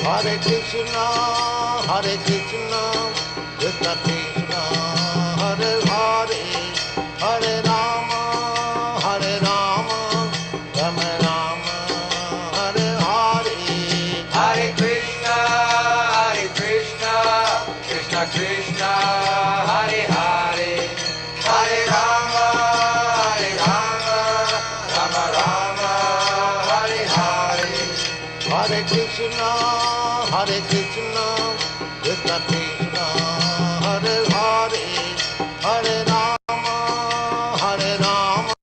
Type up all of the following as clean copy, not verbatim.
Hare Krishna, Hare Krishna, Krishna Krishna, Hare Hare, Hare Rama, Hare Rama, Rama Rama, Hare Hare. Hare Krishna, Krishna Krishna, Hare Hare, Hare Rama, Rama Rama, Hare Hare. Hare Krishna, Hare Krishna, Krishna Krishna, Hare Hare, Hare Rama, Hare Rama.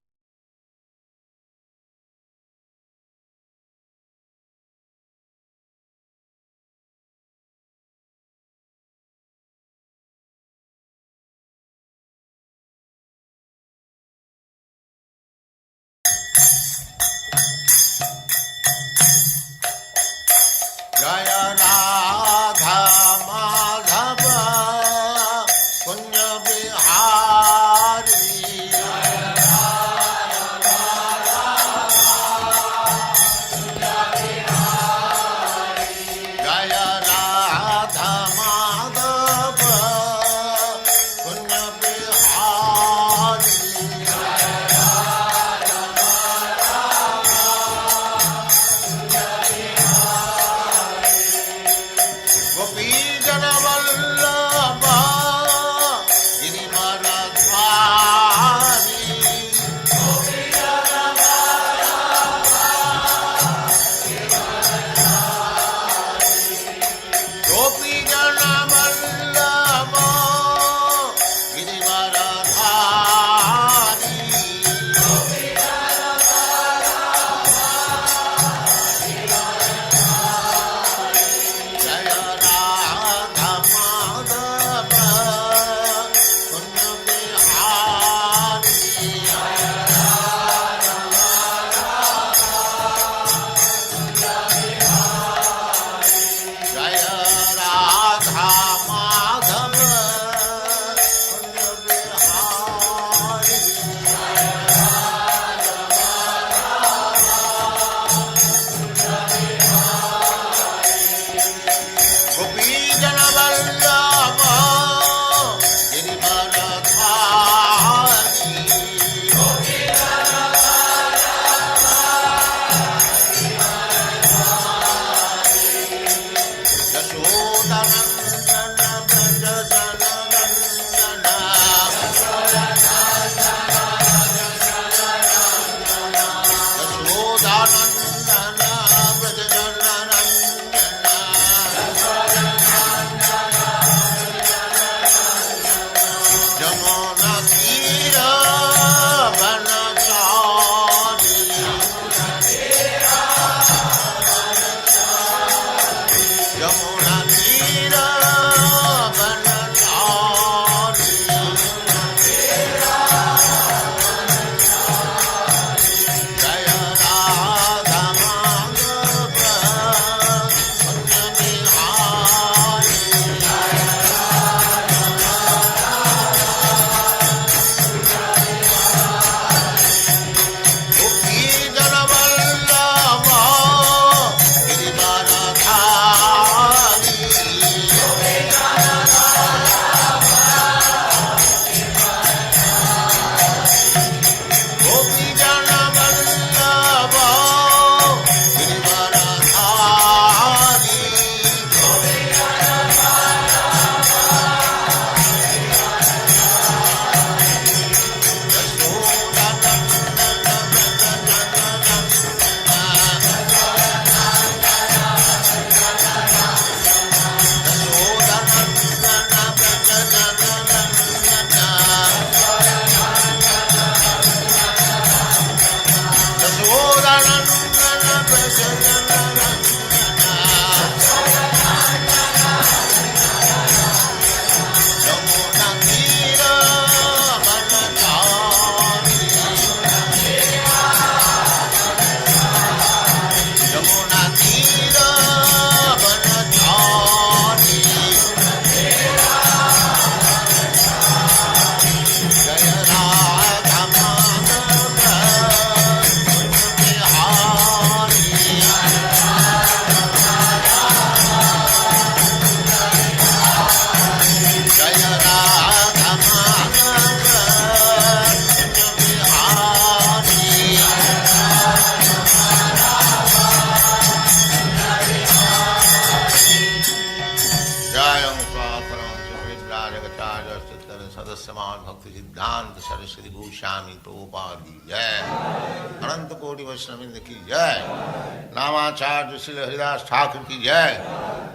Jaya Radha Madhava Pramad Bhakti Siddhanta Saraswati Goswami Prabhupada ki jai. Ananta Koti Vaishnavindra ki jai. Namacharya Srila Haridas Thakur ki jai.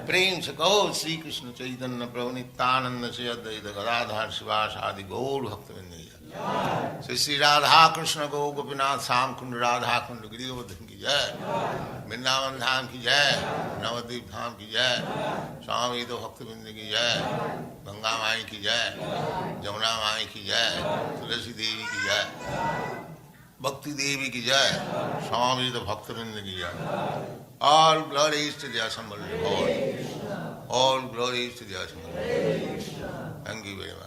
Prem se kaho Sri Krishna Chaitanya Prabhu Nityananda Sri Advaita Gadadhar Sivas Adi Gaur Bhaktavindra ki jai. Sri Radha Krishna Go Gopinath Sam Kund Radha Kund Giridhavardhan ki jai. Vrindavan Dham ki jai. Navadvip Dham ki jai. Swami Bhaktavindra ki jai. Ganga Mai ki jai. Jamuna Mai ki jai. Tulasi Devi ki jai. Bhakti Devi ki jai. Swami Bhaktavindra ki jai. All glories to the assembled Lord. All glories to the assembled Lord. Thank you very much.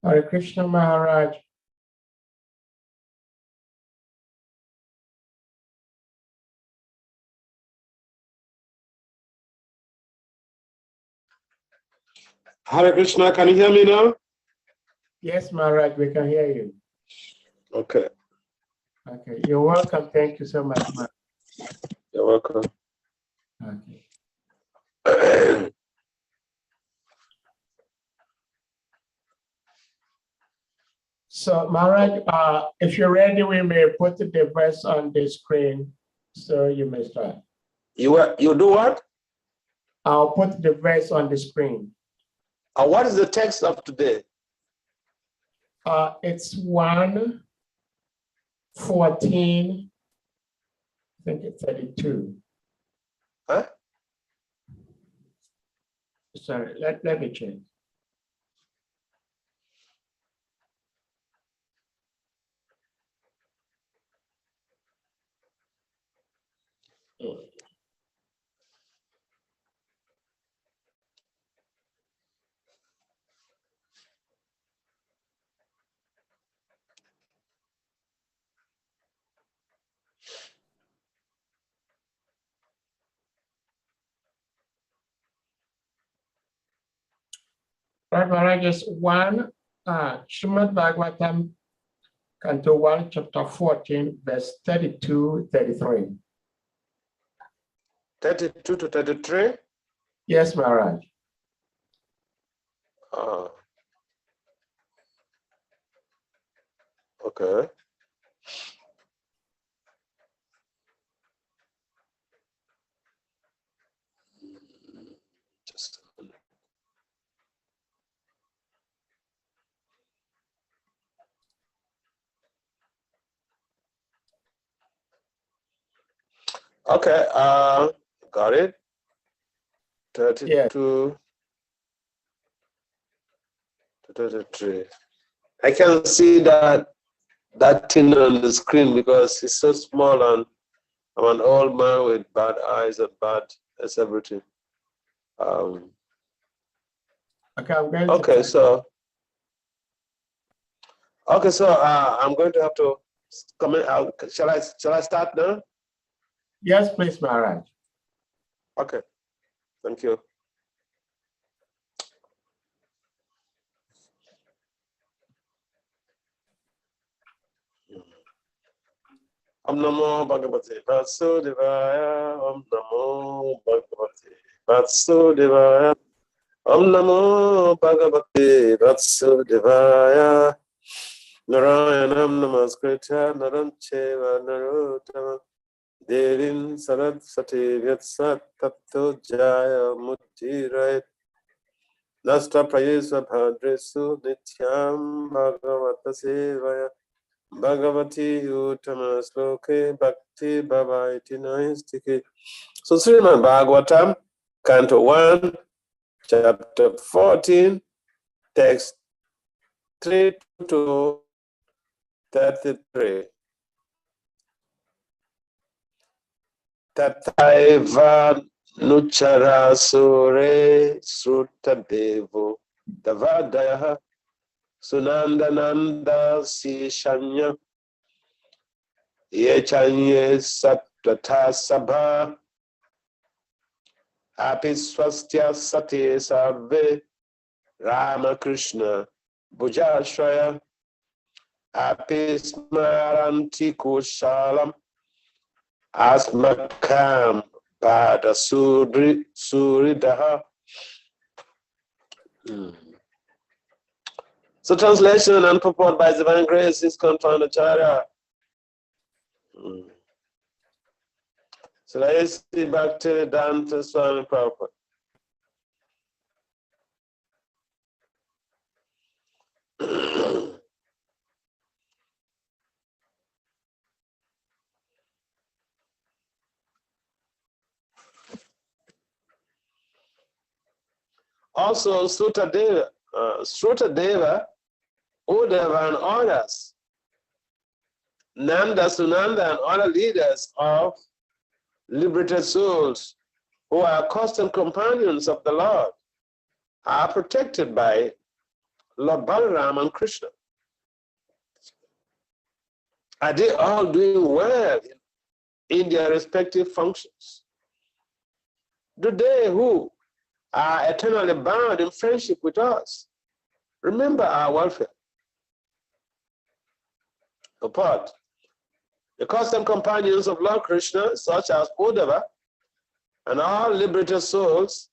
Hare Krishna Maharaj. Hare Krishna, can you hear me now? Yes, Maharaj, we can hear you. Okay, Okay, you're welcome. Thank you so much, Maharaj. you're welcome. Okay. So, Maharaj, if you're ready, we may put the verse on the screen, so you may start. You do what? I'll put the verse on the screen. What is the text of today? It's 1:14, I think it's 32. Huh? Sorry, let me check. Right, Maharaj, is SRIMAD BHAGAVATAM, Canto 1, Chapter 14, verse 32, 33. 32 to 33? Yes, Maharaj. Okay. Just a minute. Okay, got it. 32 to 33. I can see that thing on the screen because it's so small and I'm an old man with bad eyes and bad as everything. Okay, I'm going Okay, to so I'm going to have to come in. Shall I start now? Yes, please, Maharaj. Okay, thank you. Om Namo Bhagavate Vasudevaya. Om Namo Bhagavate Vasudevaya. Om Namo Bhagavate Vasudevaya. Narayanam Namaskritya Naram Cheva Narottama Devim Saraswati Vyasat Tato Jaya Muttirai Nasta Prayesva Bhadresu Nityam Bhagavata Sevaya Bhagavati Uttama Sloke Bhakti Bhavaiti Naistiki. So SRIMAD Bhagavatam, Canto 1, Chapter 14, Text 3 to 33. Tataiva Nuchara Sure Srutadevo Davadaya Sunandananda Sishanya Yechanye Sattata Sabha Apiswastya Sati Sarve Rama Krishna Bhujashraya Apismaranti Kushalam Asmakam Pada Suridaha. So translation and purport by Divine Grace is confound Acharya. So let's see back to Dante Swami Prabhupada. Also, Srutadeva, Uddhava and others, Nanda, Sunanda and other leaders of liberated souls who are constant companions of the Lord are protected by Lord Balaram and Krishna. Are they all doing well in their respective functions? Do they who are eternally bound in friendship with us remember our welfare? Apart, the constant companions of Lord Krishna, such as Uddhava and all liberated souls,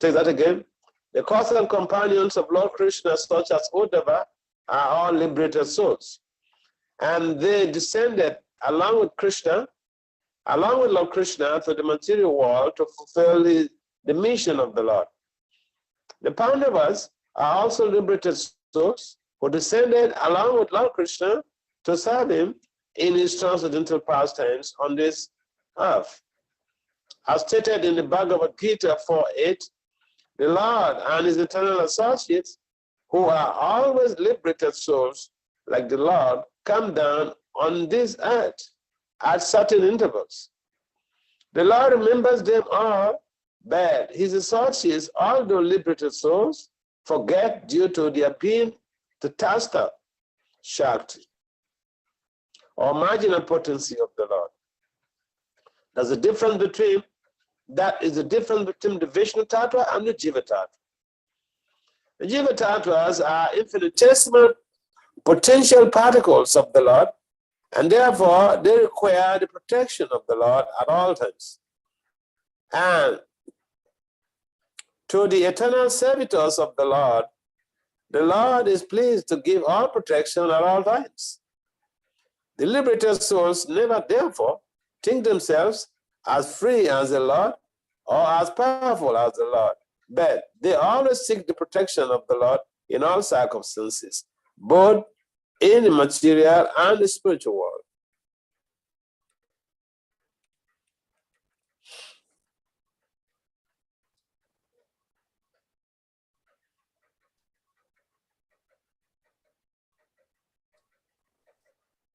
take that again. The constant companions of Lord Krishna, such as Uddhava, are all liberated souls. And they descended along with Krishna, along with Lord Krishna, to the material world to fulfill the mission of the Lord. The Pandavas are also liberated souls who descended along with Lord Krishna to serve him in his transcendental pastimes on this earth. As stated in the Bhagavad Gita 4:8, the Lord and his eternal associates, who are always liberated souls like the Lord, come down on this earth at certain intervals. The Lord remembers them all, but his associates, although liberated souls, forget due to their being Tatastha Shakti, or marginal potency of the Lord. There's a difference between, that is the difference between the Vishnu Tattva and the Jiva Tattva. The Jiva Tattvas are infinitesimal potential particles of the Lord, and therefore they require the protection of the Lord at all times. And to the eternal servitors of the Lord is pleased to give all protection at all times. The liberated souls never therefore think themselves as free as the Lord or as powerful as the Lord, but they always seek the protection of the Lord in all circumstances, both in the material and the spiritual world.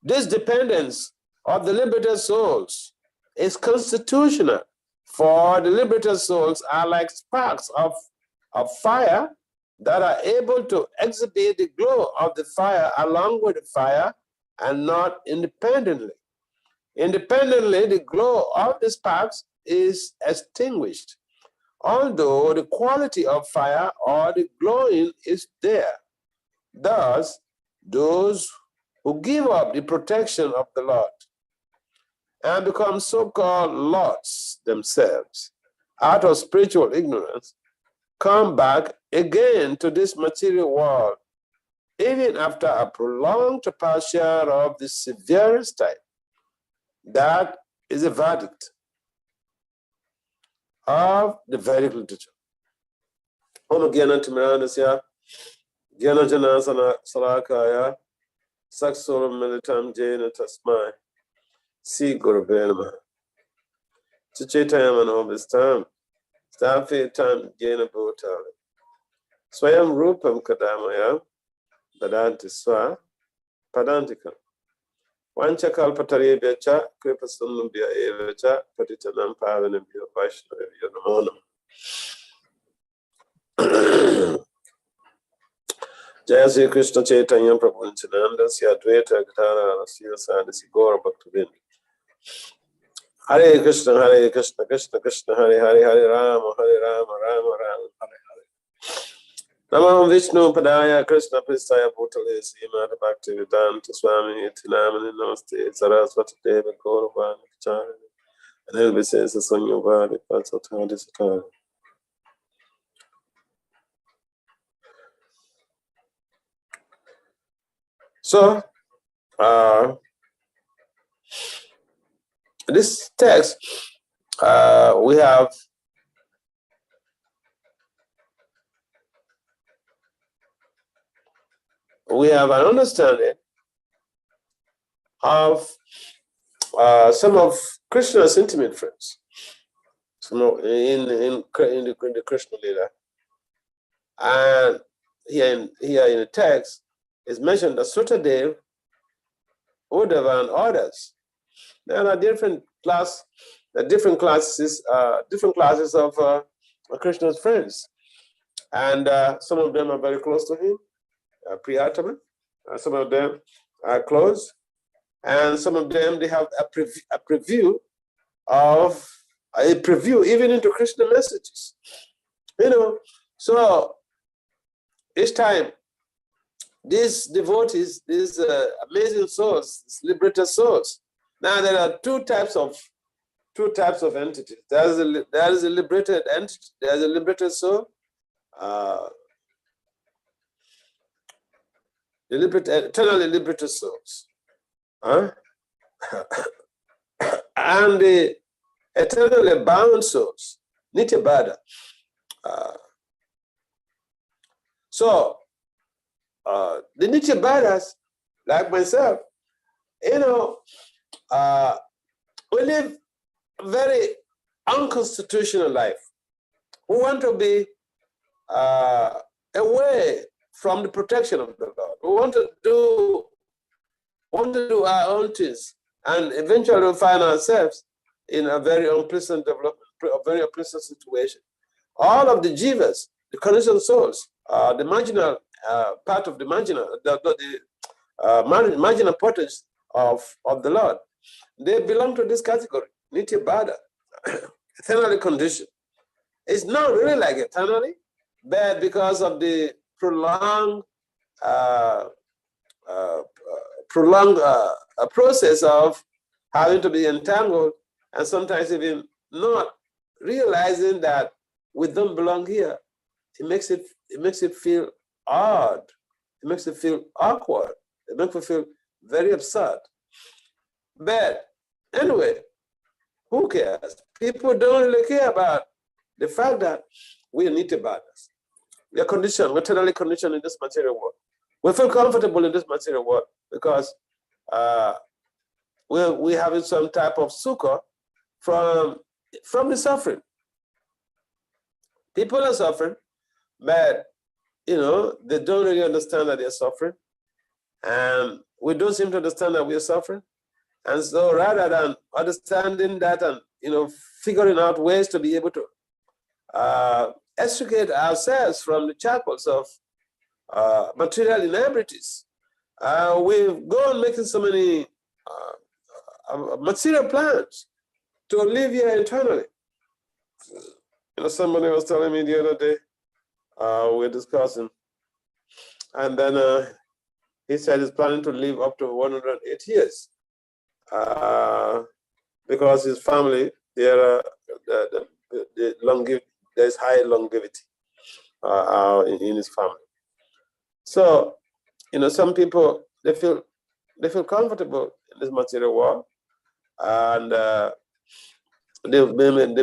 This dependence of the liberated souls is constitutional, for the liberated souls are like sparks of fire that are able to exhibit the glow of the fire along with the fire and not independently. Independently, the glow of the sparks is extinguished, although the quality of fire or the glowing is there. Thus, those who give up the protection of the Lord and become so-called lords themselves out of spiritual ignorance, come back again to this material world, even after a prolonged tapasya of the severest type. That is a verdict of the Vedic literature. Om Gyanan Timirandasya, Gyanan Janasana Salakaya, Saksura Militam Jena Tasmai, Si Gurave Namaha. Chaitanya Manobhistam, Stafi Tam Jena Bhutali. Swayam Rupam Kadamaya, Badanti Swa, Padantika. Vanchakalpatareya Becha, Kripasundambhya Evacha, Patitanam Pavanambhya Vaishnavya Namo Namaha. Jaya Sri Krishna Chaitanya Prabhu Nityananda, Sri Advaita Gadadhara Sri Sadasi Gaura Bhaktivinoda. Hare Krishna, Krishna Krishna, Hare Hare, Hare Rama, Rama Rama, Hare Hare. Namam Vishnu Padaya Krishna Pristaya Bhutale Srimad Bhakti Vedanta Swami Tinamani Namaste Saraswati Deva Gauravani Charini and Elvi says Sonya Vadi Patsatadi Satari. So, this text, we have an understanding of some of Krishna's intimate friends. So in the Krishna Lila, and here in the text is mentioned that Sutadev, Uddhava, and others. There are different classes of Krishna's friends, and some of them are very close to him, Priyatama. Some of them are close, and some of them they have a preview even into Krishna messages. So each time these devotees, these amazing souls, these liberated souls. Now there are two types of entities. There is a liberated entity. There is a liberated soul. Eternally liberated souls. And the eternally bound souls, Nitya Bada. So the Nitya Badas, like myself, we live a very unconstitutional life. We want to be away from the protection of the Lord. We want to do our own things, and eventually we'll find ourselves in a very unpleasant development, a very unpleasant situation. All of the jivas, the conditioned souls, the marginal part of the marginal, marginal potency of the Lord, they belong to this category, Nitya Bada, eternally conditioned. It's not really like eternally, but because of the prolonged process of having to be entangled, and sometimes even not realizing that we don't belong here, it makes it feel odd. It makes it feel awkward. It makes it feel very absurd. But anyway, who cares? People don't really care about the fact that we are Nitya Badas. We are conditioned, we're totally conditioned in this material world. We feel comfortable in this material world because we're having some type of sukha from the suffering. People are suffering, but they don't really understand that they're suffering, and we don't seem to understand that we are suffering. And so, rather than understanding that and figuring out ways to be able to extricate ourselves from the shackles of material inebrities, we've gone making so many material plans to live here eternally. Somebody was telling me the other day, we were discussing, and then he said he's planning to live up to 108 years because his family, the there's high longevity in his family. So, some people, they feel comfortable in this material world, and they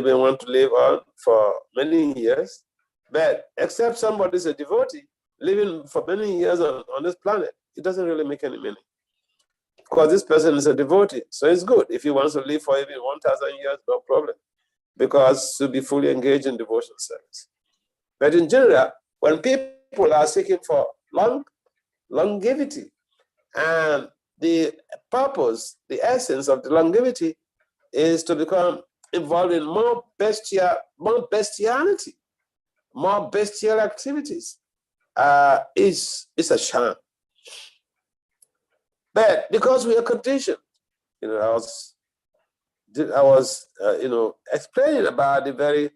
may want to live on for many years. But except somebody's a devotee, living for many years on this planet, it doesn't really make any meaning. Because this person is a devotee, so it's good. If he wants to live for even 1,000 years, no problem, because to be fully engaged in devotional service. But in general, when people are seeking for longevity, and the purpose, the essence of the longevity is to become involved in more bestiality, more bestial activities, is a sham. But because we are conditioned, I was explaining about the very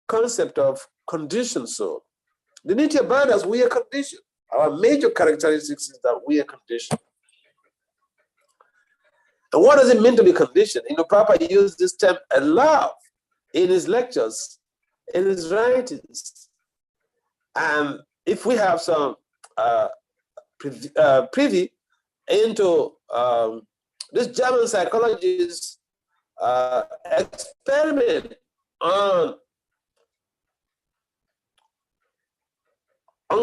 concept of conditioned soul. The nature about us, we are conditioned. Our major characteristics is that we are conditioned. And what does it mean to be conditioned? Prabhupada used this term a lot in his lectures, in his writings. And if we have some privy into this German psychologist's experiment on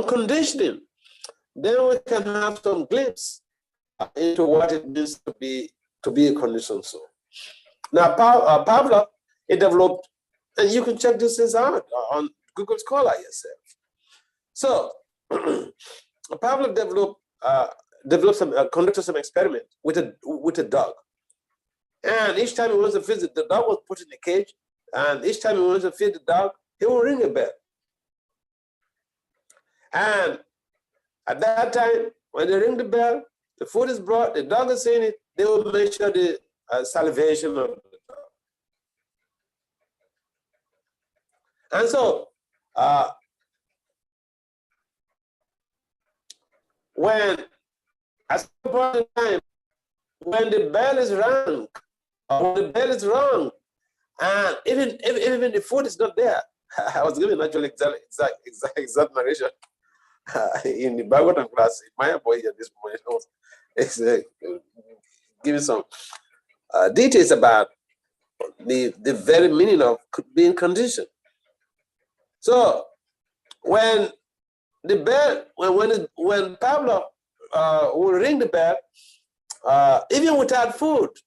conditioning, then we can have some glimpse into what it means to be a conditioned soul. Now, Pavlov, he developed, and you can check this out on Google Scholar yourself. So, Pavlov conducted some experiment with a dog, and each time he wants to feed the dog was put in a cage, and each time he wants to feed the dog, he will ring a bell. And at that time, when they ring the bell, the food is brought, the dog is in it, they will measure the salivation of the dog. And so, when at some point in time, when the bell is rung, or when the bell is rung, and even the food is not there, I was giving actually exact narration in the Bhagavatam class. My boy at this point is giving some details about the very meaning of being conditioned. So when the bell, when Pavlov will ring the bell, even without food,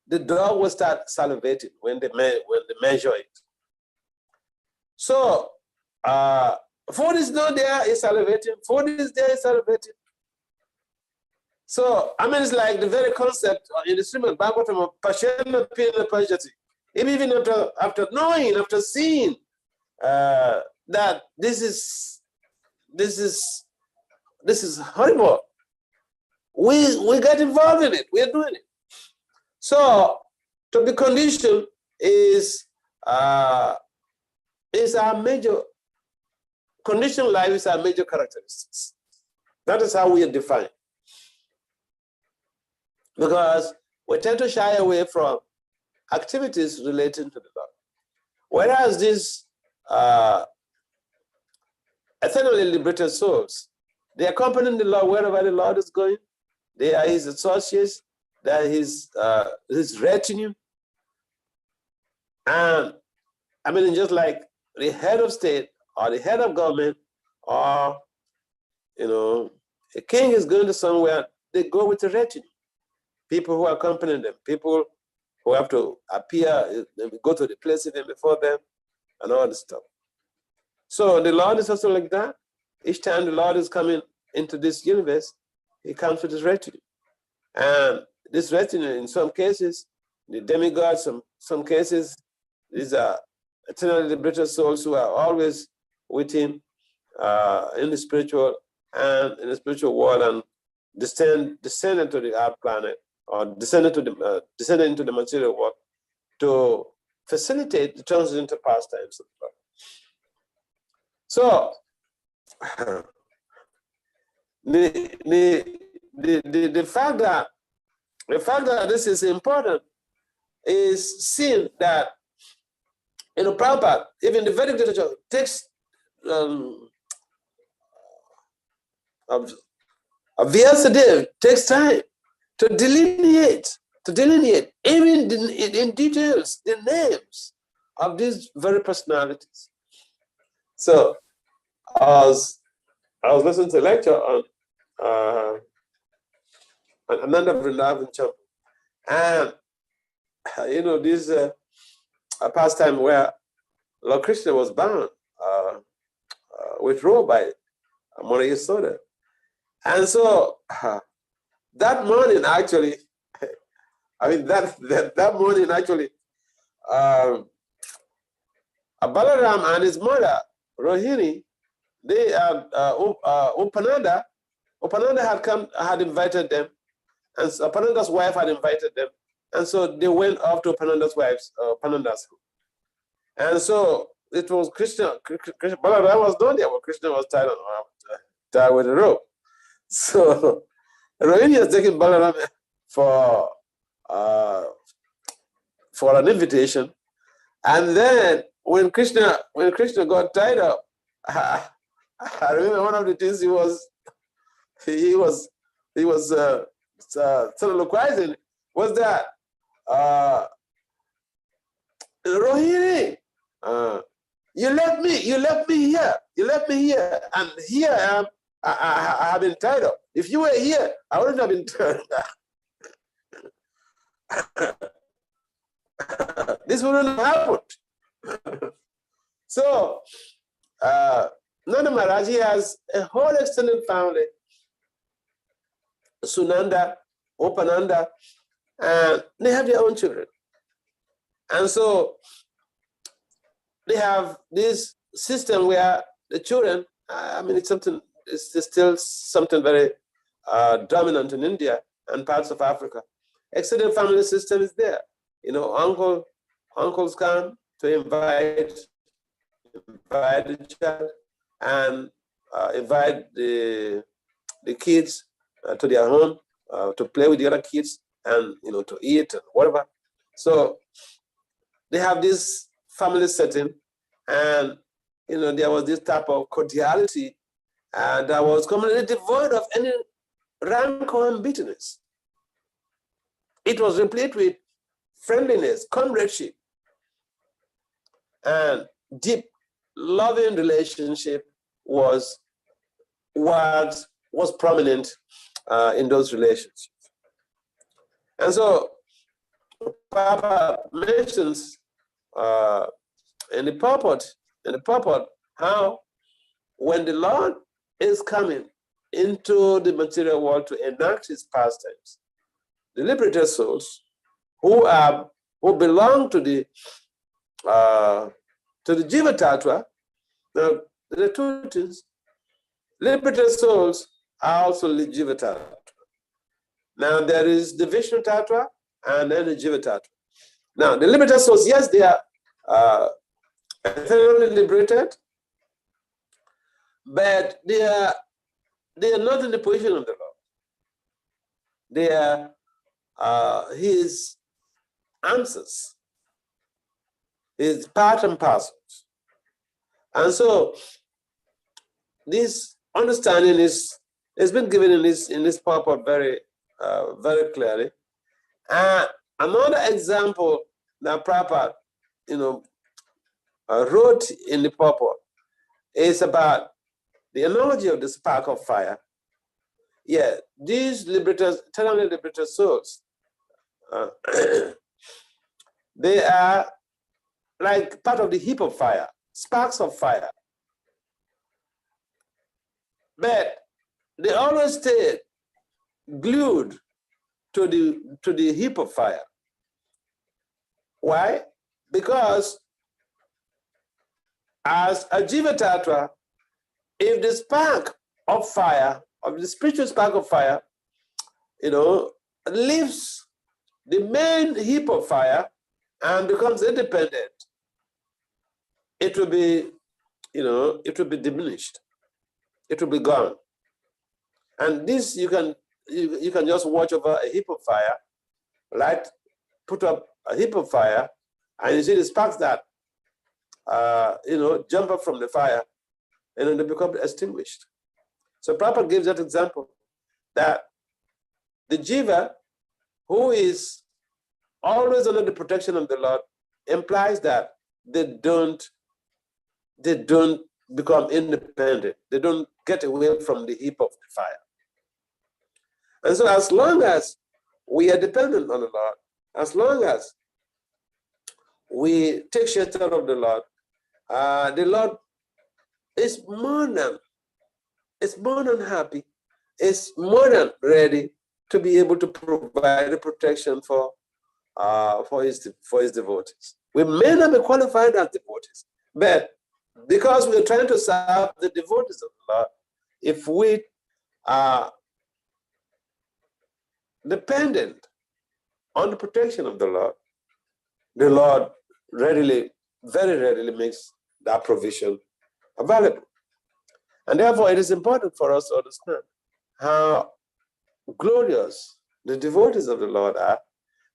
the dog will start salivating when they measure it. So food is not there, it's salivating. Food is there, it's salivating. So it's like the very concept in the SRIMAD Bhagavatam of Pashena Pina Pajati. Even after knowing, after seeing that this is horrible, we get involved in it. We are doing it. So to be conditioned is our major conditioned life is our major characteristics. That is how we are defined. Because we tend to shy away from activities relating to the Lord. Whereas these eternally liberated souls, they accompany the Lord wherever the Lord is going. They are his associates, they are his retinue. And just like the head of state or the head of government, or a king is going to somewhere, they go with a retinue. People who accompany them, people who have to appear, go to the place even before them, and all this stuff. So the Lord is also like that. Each time the Lord is coming into this universe, he comes with his retinue. And this retinue, in some cases, the demigods, some cases, these are eternally liberated souls who are always with him in the spiritual world, and descended to the earth planet, or descended into the material world to facilitate the transit into pastimes of God. So the fact that this is important is seen that Prabhupada, even the Vedic literature takes VASUDEVA takes time to delineate even in details the names of these very personalities. So I was listening to a lecture on Ananda Vrindavan Champa, and this a pastime where Lord Krishna was bound with rope by Maharaj Soda. And so that morning, actually, that morning, actually, Balaram and his mother, Rohini, they Upananda had invited them, and so Upananda's wife had invited them, and so they went off to Upananda's wife's Upananda's home. And so it was Krishna. Balaram was not there, but Krishna was tied with a rope. So Rohini has taken Balaram for an invitation, and then when Krishna got tied up, I remember one of the things he was soliloquizing was that Rohini, you left me here, and here I am. I have been tied up. If you were here, I wouldn't have been tied up. This wouldn't have happened. So, Nanda Maharaj has a whole extended family, Sunanda, Upananda, and they have their own children. And so, they have this system where the children, it's still something very dominant in India and parts of Africa. Extended family system is there. Uncles come to invite the child and invite the kids to their home to play with the other kids and to eat and whatever. So they have this family setting, and there was this type of cordiality that was completely devoid of any rancor and bitterness. It was replete with friendliness, comradeship, and deep, loving relationship was what was prominent in those relationships. And so, Papa mentions in the purport how when the Lord is coming into the material world to enact his pastimes, the liberated souls who belong to the Jiva Tattva. Now there are two things. Liberated souls are also the Jiva Tattva. Now there is the Vishnu Tattva and then the Jiva Tattva. Now the liberated souls, yes, they are thoroughly liberated, but they are not in the position of the Lord. They are his answers, his part and parcels. And so this understanding has been given in this purport very clearly. Another example that Prabhupada wrote in the purport is about the analogy of the spark of fire. Yeah, these eternally liberated souls, they are like part of the heap of fire, sparks of fire. But they always stay glued to the heap of fire. Why? Because as a Jiva Tattva, if the spark of fire, of the spiritual spark of fire, leaves the main heap of fire and becomes independent, it will be, diminished. It will be gone. And this you can just watch over a heap of fire, put up a heap of fire, and you see the sparks that jump up from the fire, and then they become extinguished. So Prabhupada gives that example that the jiva who is always under the protection of the Lord implies that they don't become independent. They don't get away from the heap of the fire. And so as long as we are dependent on the Lord, as long as we take shelter of the Lord is more than happy, is more than ready to be able to provide the protection for his devotees. We may not be qualified as devotees, but because we are trying to serve the devotees of the Lord, if we are dependent on the protection of the Lord readily, very readily makes that provision available. And therefore, it is important for us to understand how glorious the devotees of the Lord are,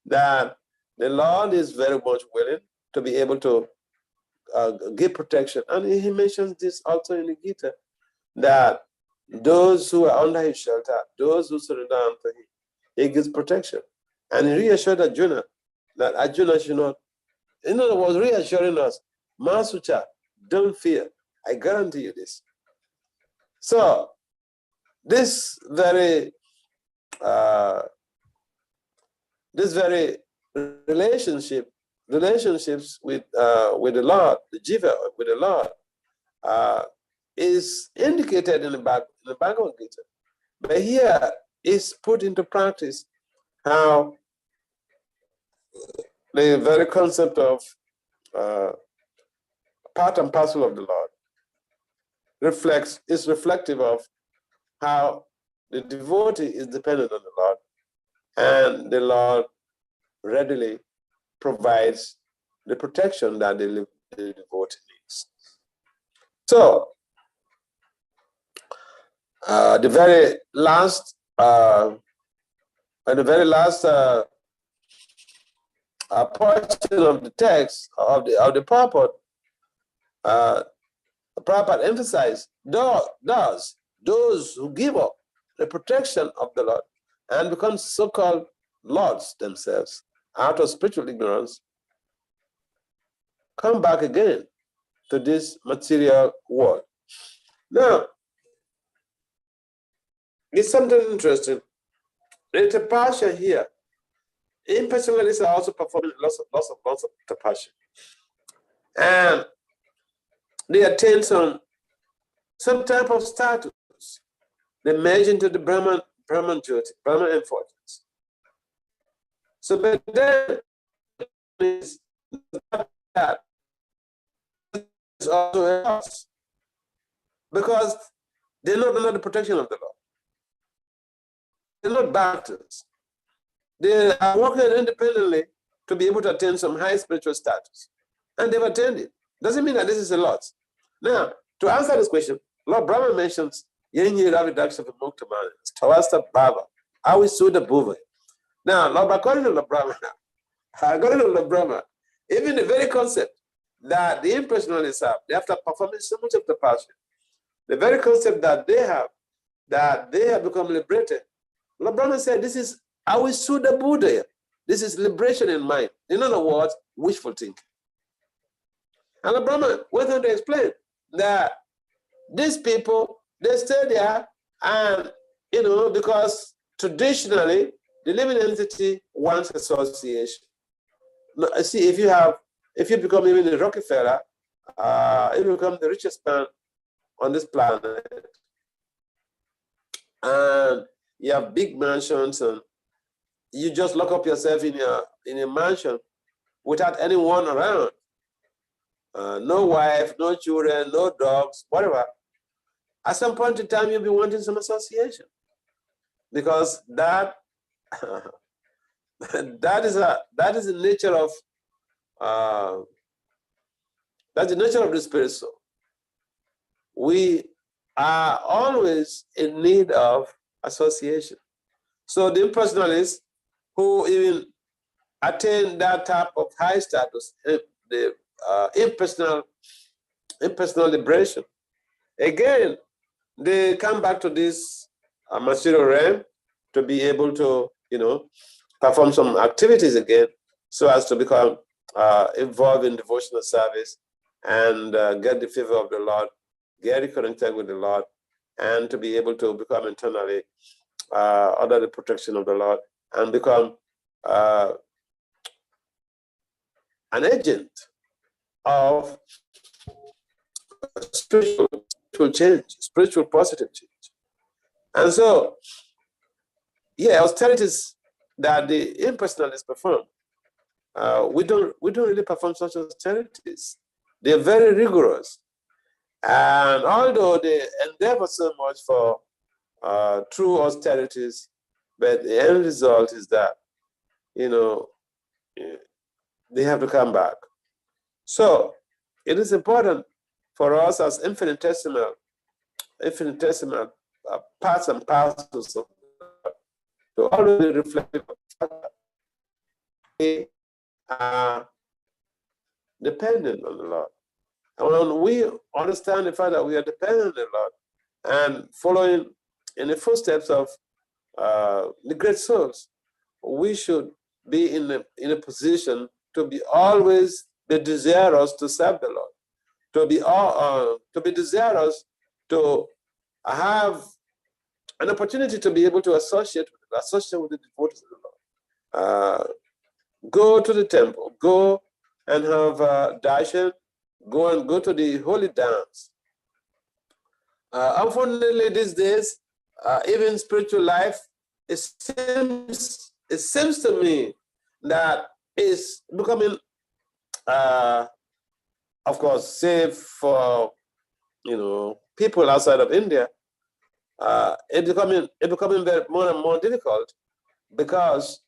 that the Lord is very much willing to be able to give protection. And he mentions this also in the Gita, that those who are under his shelter, those who surrender unto him, he gives protection. And he reassured Arjuna that Arjuna should not, in other words, reassuring us, Masucha, don't fear. I guarantee you this. So, this very relationships with the Lord, the jiva with the Lord, is indicated in the Bhagavad Gita. But here is put into practice how the very concept of part and parcel of the Lord is reflective of how the devotee is dependent on the Lord, and the Lord readily provides the protection that the devotee needs. So, the very last portion of the text of the purport, Prabhupada emphasized those who give up the protection of the Lord and become so-called lords themselves out of spiritual ignorance, come back again to this material world. Now, it's something interesting. The tapasya here, impersonalists are also performing lots of tapasya. And they attain some type of status. They merge into the Brahman Jyoti, Brahman importance. So, but then is that is also a loss, because they're not under the protection of the law. They're not Bhaktas. They are working independently to be able to attain some high spiritual status. And they've attained it. Doesn't mean that this is a lot. Now, to answer this question, Lord Brahma mentions Yenyi Ravidaksha Vimuktamana, Tawasta Bhava, Awi Suda Bhuva. Now, according to Lord Brahma, even the very concept that the impersonalists have, after performing so much of the passion, the very concept that they have become liberated, Lord Brahma said, this is Awi Suda Buddha. This is liberation in mind. In other words, wishful thinking. And Lord Brahma went on to explain that these people, they stay there and, because traditionally, the living entity wants association. See, if you become even a Rockefeller, you become the richest man on this planet, and you have big mansions, and you just lock up yourself in a mansion without anyone around. No wife, no children, no dogs, whatever. At some point in time, you'll be wanting some association, because that is the nature of the spirit soul. We are always in need of association. So the impersonalists who even attain that type of high status, the impersonal liberation. Again, they come back to this material realm to be able to, perform some activities again, so as to become involved in devotional service and get the favor of the Lord, get reconnected with the Lord, and to be able to become internally under the protection of the Lord and become an agent of spiritual change, spiritual positive change. And so, austerities that the impersonalists perform, we don't really perform such austerities. They're very rigorous. And although they endeavor so much for true austerities, but the end result is that, they have to come back. So it is important for us as infinitesimal parts and parcels of to always reflect we are dependent on the Lord. And when we understand the fact that we are dependent on the Lord and following in the footsteps of the great souls, we should be in a position to be always be desirous to serve the Lord, to be desirous to have an opportunity to be able to associate with the devotees of the Lord. Go to the temple, go and have darshan, go to the holy dance. Unfortunately, these days, even spiritual life, it seems to me that it's becoming, of course, safe for people outside of India. It's becoming more and more difficult, because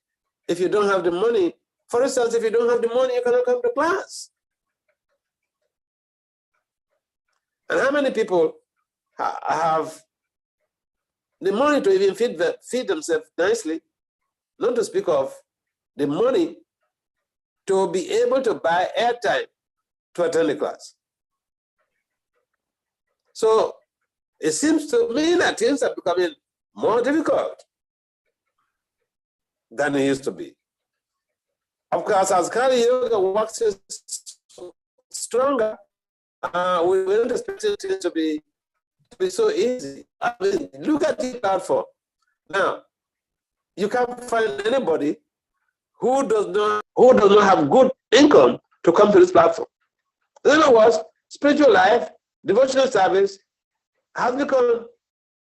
if you don't have the money, for instance, if you don't have the money, you cannot come to class. And how many people have the money to even feed themselves nicely, not to speak of the money to be able to buy airtime to attend the class? So it seems to me that things are becoming more difficult than it used to be. Of course, as Kali Yoga waxes stronger, we don't expect it to be so easy. I mean, look at the platform. Now, you can't find anybody who does not have good income to come to this platform. In other words, spiritual life, devotional service has become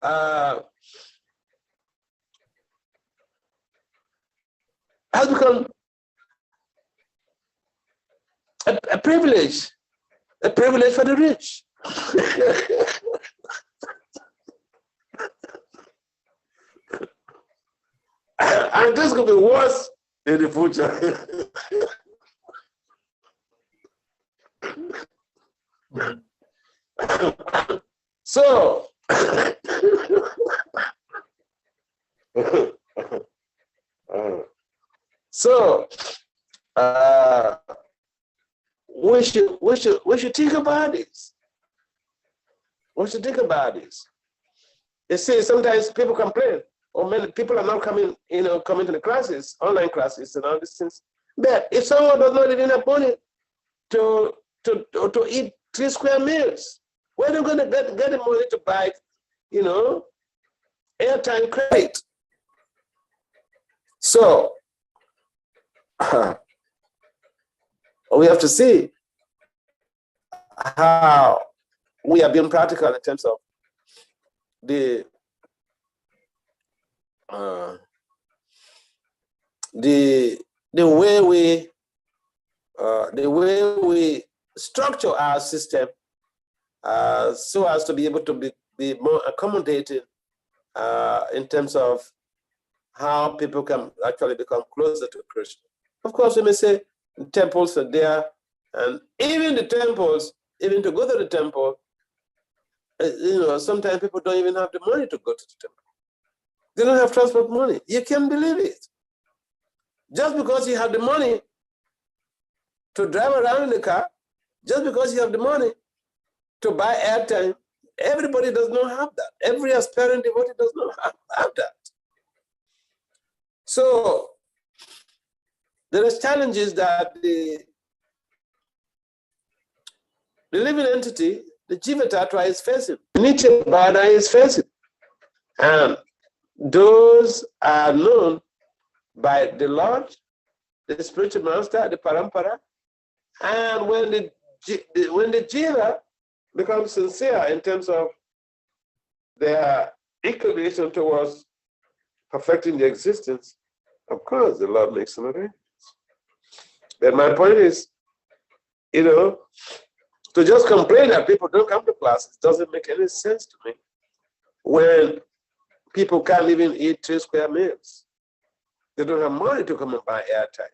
a privilege for the rich. And this could be worse in the future. So, we should think about this. We should think about this. You see, sometimes people complain, or many people are not coming to the classes, online classes and all these things. But if someone does not even have money to eat 3 square meals, where are they going to get the money to buy, airtime credit? So we have to see how we are being practical in terms of the way we structure our system so as to be able to be more accommodating in terms of how people can actually become closer to Krishna. Of course, we may say temples are there, and even the temples, even to go to the temple, sometimes people don't even have the money to go to the temple. They don't have transport money. You can't believe it. Just because you have the money to drive around in the car, Just because you have the money to buy airtime, everybody does not have that. Every aspirant devotee does not have that. So there is challenges that the living entity, the Jiva Tattva, is facing. Nitya Bhada is facing. And those are known by the Lord, the spiritual master, the Parampara. And when the Jiva becomes sincere in terms of their inclination towards perfecting the existence, of course, the Lord makes some arrangements. But my point is, to just complain that people don't come to classes doesn't make any sense to me when people can't even eat 3 square meals. They don't have money to come and buy airtime.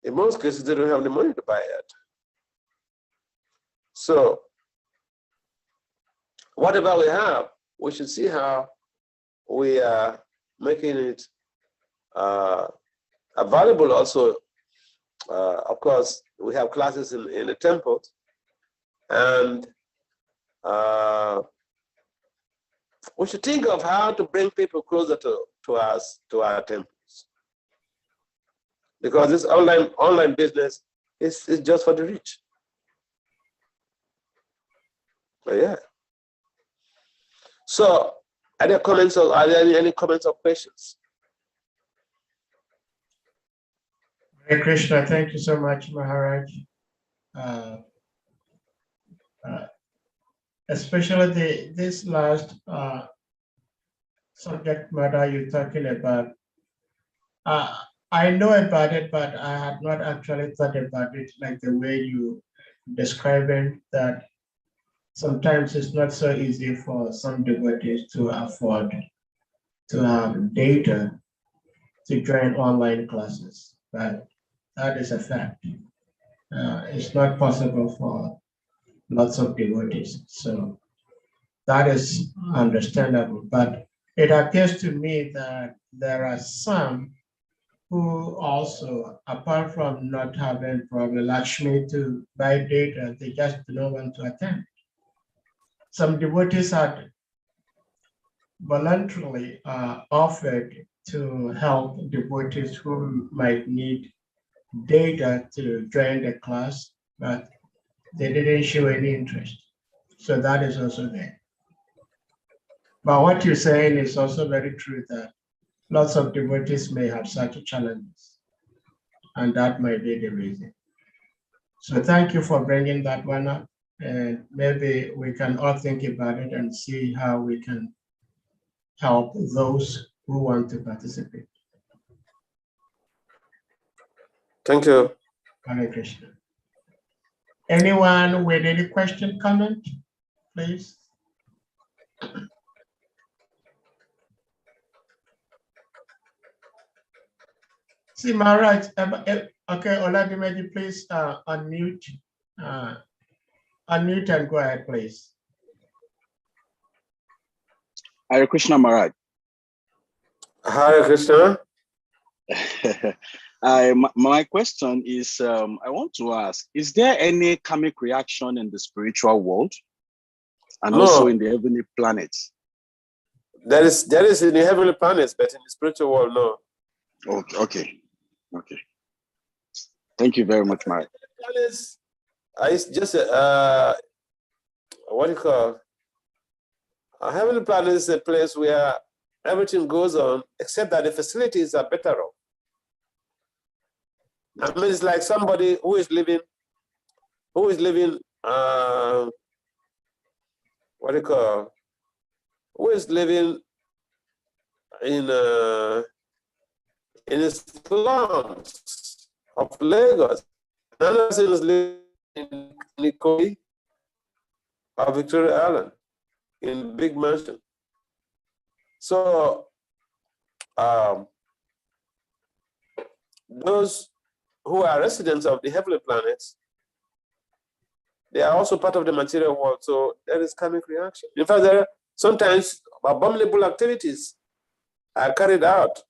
In most cases, they don't have the money to buy airtime. So, whatever we have, we should see how we are making it available also. Of course, we have classes in the temple, and we should think of how to bring people closer to us, to our temples. Because this online business is just for the rich. But yeah. So, are there any comments or questions? Hare Krishna, thank you so much, Maharaj. Especially this last subject matter you're talking about. I know about it, but I had not actually thought about it like the way you describe it, that sometimes it's not so easy for some devotees to afford to have data to join online classes, but that is a fact. It's not possible for lots of devotees, so that is understandable. But it appears to me that there are some who also, apart from not having probably Lakshmi to buy data, they just do not want to attend. Some devotees had voluntarily offered to help devotees who might need data to join the class, but they didn't show any interest. So that is also there. But what you're saying is also very true, that lots of devotees may have such challenges, and that might be the reason. So thank you for bringing that one up, and maybe we can all think about it and see how we can help those who want to participate. Thank you. Hare Krishna. Anyone with any question, comment, please? See, Maharaj, okay, Oladimeji, please unmute and go ahead, please. Hare Krishna, Maharaj. Hare Krishna. My question is, I want to ask, is there any karmic reaction in the spiritual world and also in the heavenly planets? There is in the heavenly planets, but in the spiritual world, no. Okay. Thank you very much, Maharaj. Planets, it's just what do you call? A heavenly planet is a place where everything goes on, except that the facilities are better off. I mean, it's like somebody who is living, what do you call? Who is living in the slums of Lagos. Another person is living in Nikoi or Victoria Island in big mansion. So those who are residents of the heavenly planets, they are also part of the material world. So there is karmic reaction. In fact, there are sometimes abominable activities are carried out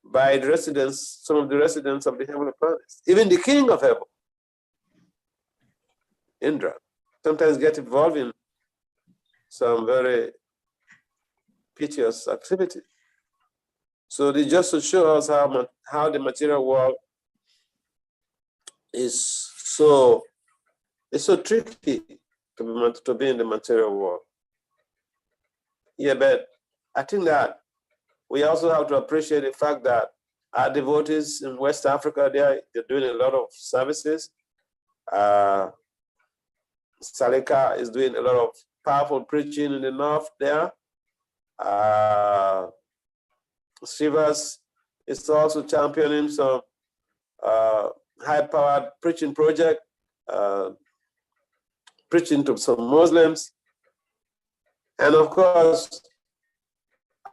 by the residents, some of the residents of the heavenly planets. Even the king of heaven Indra. Sometimes get involved in some very piteous activity. So this just to show us how the material world is so tricky to be in the material world. Yeah, but I think that we also have to appreciate the fact that our devotees in West Africa, they're doing a lot of services. Salika is doing a lot of powerful preaching in the north there. Srivas is also championing some high-powered preaching project, preaching to some Muslims. And of course,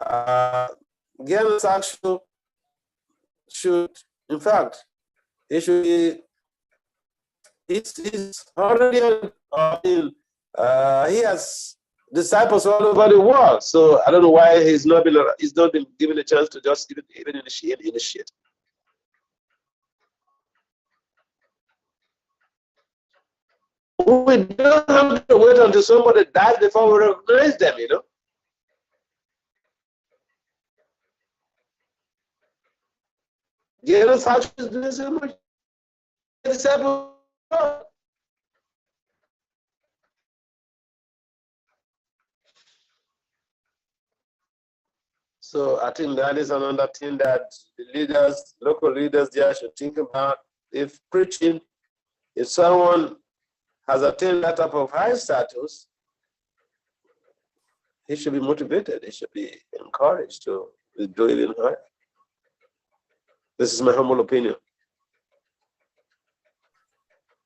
Gyan Sakshu should, in fact, he should be, he's already, he has disciples all over the world. So I don't know why he's not been given a chance to just even initiate. We don't have to wait until somebody dies before we recognize them, you know. Jesus is doing so much. Disciples. So I think that is another thing that the leaders, local leaders there should think about. If preaching, if someone has attained that type of high status, he should be motivated, he should be encouraged to do even higher. This is my humble opinion.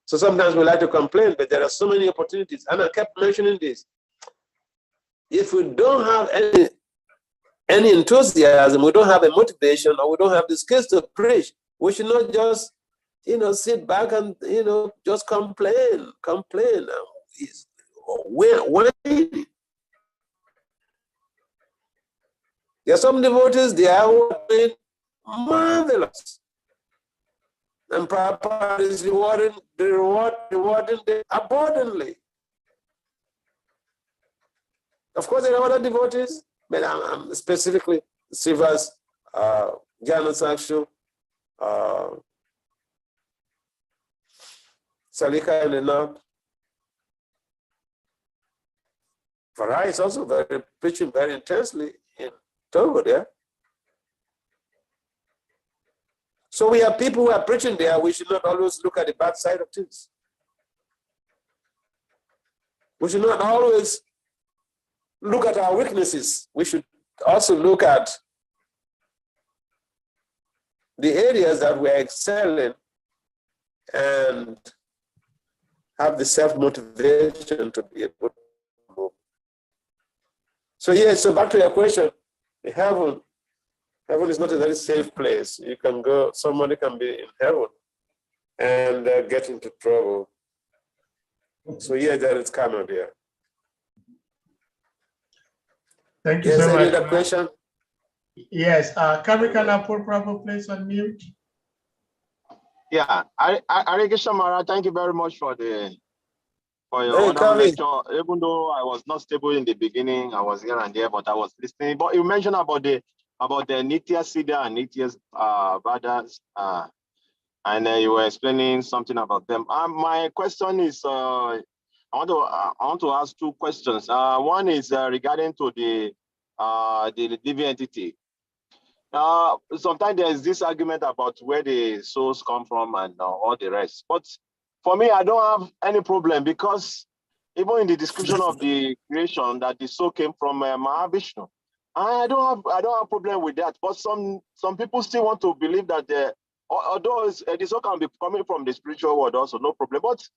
So sometimes we like to complain, but there are so many opportunities, and I kept mentioning this. If we don't have any enthusiasm, we don't have a motivation, or we don't have the skills to preach, we should not just, sit back and, just complain. When there are some devotees, they are doing marvelous. And Prabhupada is rewarding them abundantly. Of course, there are other devotees, but I'm specifically Srivas, Jnana Sakshu, Salika in the north. Farah is also preaching very intensely in Togo there. So we have people who are preaching there. We should not always look at the bad side of things. We should not always look at our weaknesses. We should also look at the areas that we are excelling and have the self-motivation to be able to move. So back to your question, heaven is not a very safe place. You can go, somebody can be in heaven and get into trouble. So there is karma there. Thank you so much. Any other question? Yes, can I put proper place on mute? Yeah, Hare Krishna Maharaj, thank you very much for your lecture. Even though I was not stable in the beginning, I was here and there, but I was listening. But you mentioned about the Nitya Siddha and Nitya Vadas, and you were explaining something about them. My question is, I want to ask two questions. One is regarding to the living entity. Sometimes there is this argument about where the souls come from and all the rest. But for me, I don't have any problem, because even in the description of the creation, that the soul came from Mahavishnu. I don't have problem with that. But some people still want to believe that although the soul can be coming from the spiritual world also, no problem. But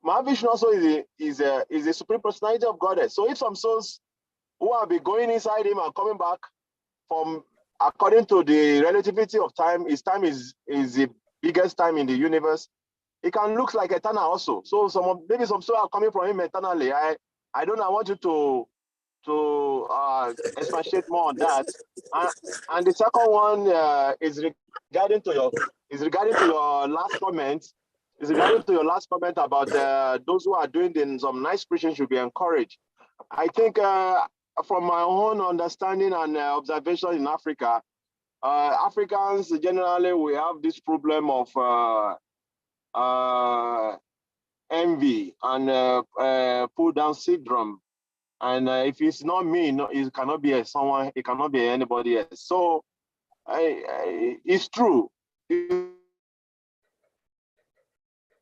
Mahavishnu also is a supreme personality of Godhead. So if some souls who have been going inside him and coming back from, according to the relativity of time, his time is the biggest time in the universe, it can look like eternal also. So maybe some souls are coming from him eternally. I don't know. I want you to expatiate more on that. And the second one is regarding to your last comment It's regarding to your last comment about those who are doing some nice preaching should be encouraged. I think from my own understanding and observation in Africa, Africans generally, we have this problem of envy and pull down syndrome. And if it's not me, no, it cannot be someone, it cannot be anybody else. So it's true.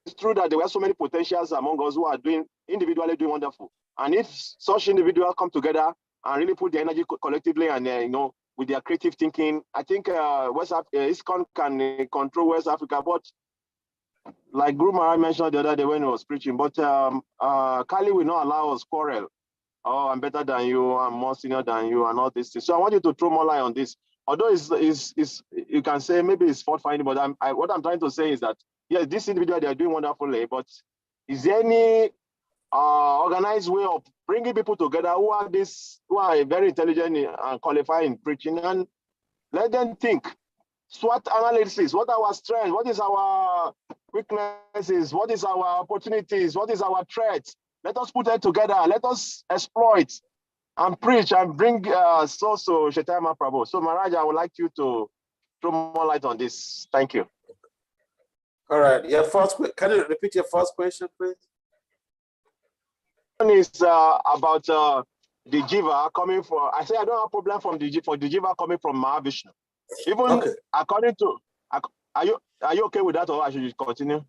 It's true that there were so many potentials among us who are individually doing wonderful. And if such individuals come together and really put the energy collectively and with their creative thinking, I think ISKCON can control West Africa. But like Guru Maharaj mentioned the other day when he was preaching, but Kali will not allow us quarrel. Oh, I'm better than you, I'm more senior than you, and all these things. So I want you to throw more light on this. Although you can say maybe it's fault finding, but what I'm trying to say is that yes, this individual, they are doing wonderfully, but is there any organized way of bringing people together who are very intelligent and qualified in preaching, and let them think, SWOT analysis, what are our strengths, what is our weaknesses, what is our opportunities, what is our threats? Let us put that together, let us exploit and preach and bring so Chaitanya Prabhu. So Maharaj, I would like you to throw more light on this. Thank you. All right. Can you repeat your first question, please? One is about the jiva coming from. I say I don't have a problem for the jiva coming from Mahavishnu. Even according to, are you okay with that, or I should continue?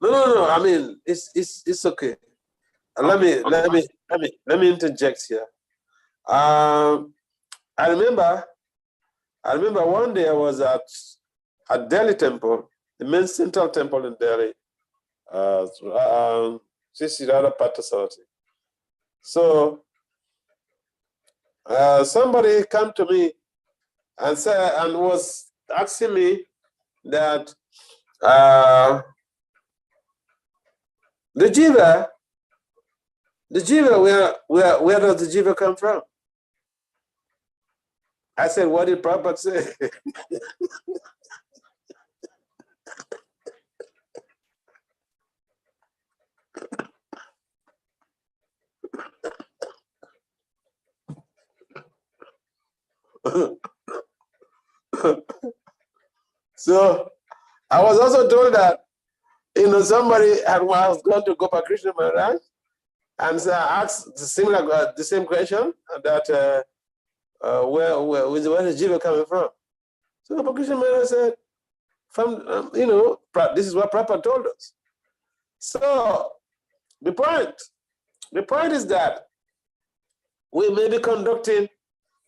No. I mean, it's okay. Let me interject here. I remember one day I was at Delhi Temple, the main central temple in Delhi, Sisirada Patasarati. So somebody came to me and said, and was asking me that the jiva, where does the jiva come from? I said, what did Prabhupada say? So I was also told that, somebody was going to Gopal Krishna Maharaj, and so I asked the same question, that where is Jiva coming from? So Gopal Krishna Maharaj said, from, this is what Prabhupada told us. So the point is that we may be conducting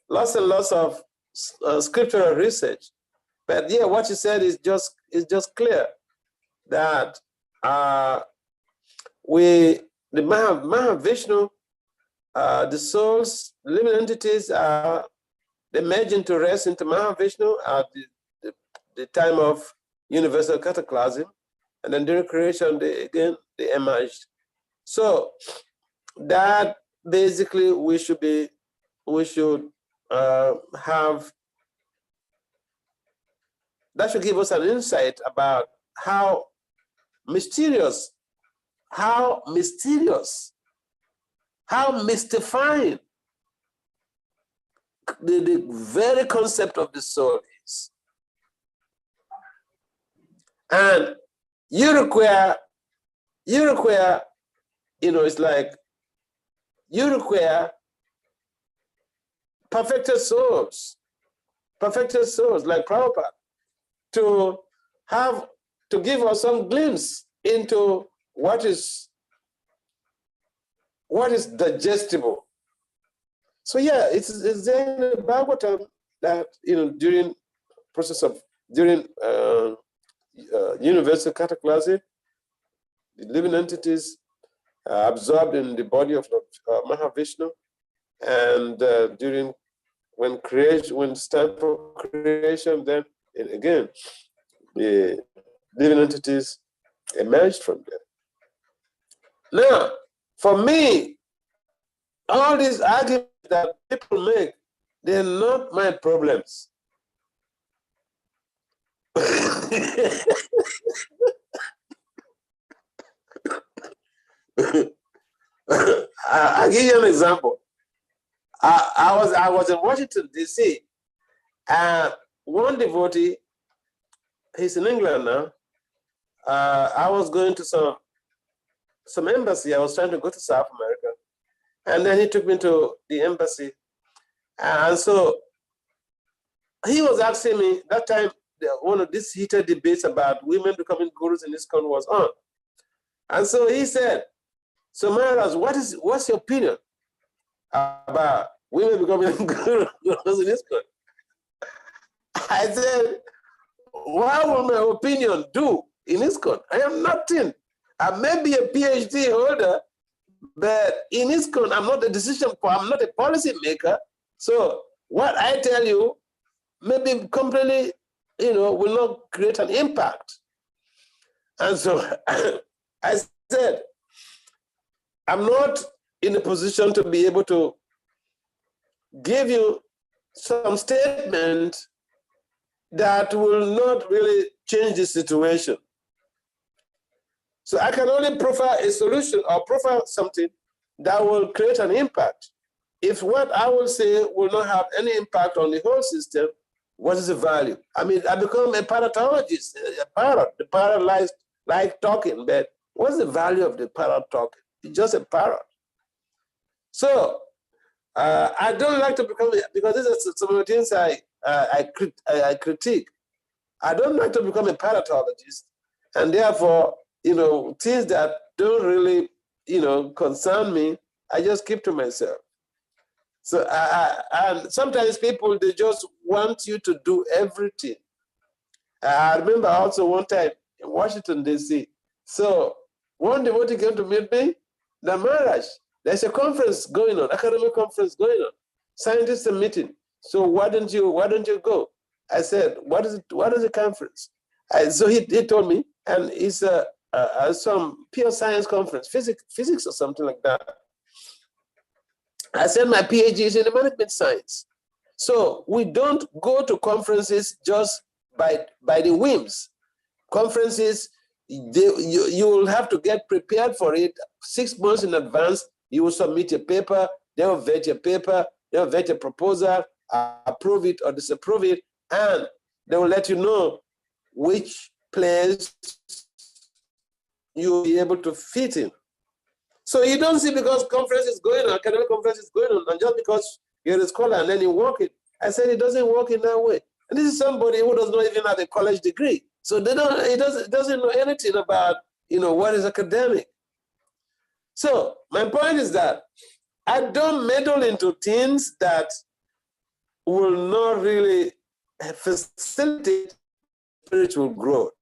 lots and lots of scriptural research, but yeah, what you said is just clear that the Mahavishnu, the souls, living entities, they merge into rest into Mahavishnu at the time of universal cataclysm, and then during creation they emerged. So that basically we should have, that should give us an insight about how mysterious, how mystifying the very concept of the soul is. And you require, it's like you require perfected souls like Prabhupada to give us some glimpse into what is digestible. So yeah, it's there in the Bhagavatam that during universal cataclysm, the living entities are absorbed in the body of Mahavishnu, and when it's time for creation, then again the living entities emerged from there. Now, for me, all these arguments that people make, they're not my problems. give you an example. I was in Washington, D.C., and one devotee, he's in England now. I was going to some embassy. I was trying to go to South America. And then he took me to the embassy. And so he was asking me, that time, one of these heated debates about women becoming gurus in this country was on. And so he said, so Maharaj, what's your opinion about women becoming gurus in this country? I said, what will my opinion do in this country? I am nothing. I may be a PhD holder, but in this country, I'm not a I'm not a policy maker. So what I tell you maybe completely, will not create an impact. And so I said, I'm not in a position to be able to give you some statement that will not really change the situation. So I can only proffer a solution or proffer something that will create an impact. If what I will say will not have any impact on the whole system, what is the value? I mean, I become a parrotologist, a parrot. The parrot like talking, but what's the value of the parrot talking? It's just a parrot. So I don't like to become, because this is some of the things I critique. I don't like to become a parrotologist, and therefore, things that don't really, concern me, I just keep to myself. So and sometimes people, they just want you to do everything. I remember also one time in Washington, D.C. So one devotee came to meet me, the Maharaj, there's a conference going on, academic conference going on, scientists are meeting. So why don't you go? I said, what is the conference? So he told me, and it's some pure science conference, physics or something like that. I said my PhD is in the management science. So we don't go to conferences just by the whims. Conferences, you will have to get prepared for it 6 months in advance. You will submit your paper, they will vet your paper, they will vet your proposal, approve it or disapprove it, and they will let you know which place you'll be able to fit in. So you don't see because conference is going on, academic conference is going on, and just because you're a scholar and then you work it. I said it doesn't work in that way. And this is somebody who does not even have a college degree. So he doesn't know anything about, what is academic. So my point is that I don't meddle into things that will not really facilitate spiritual growth.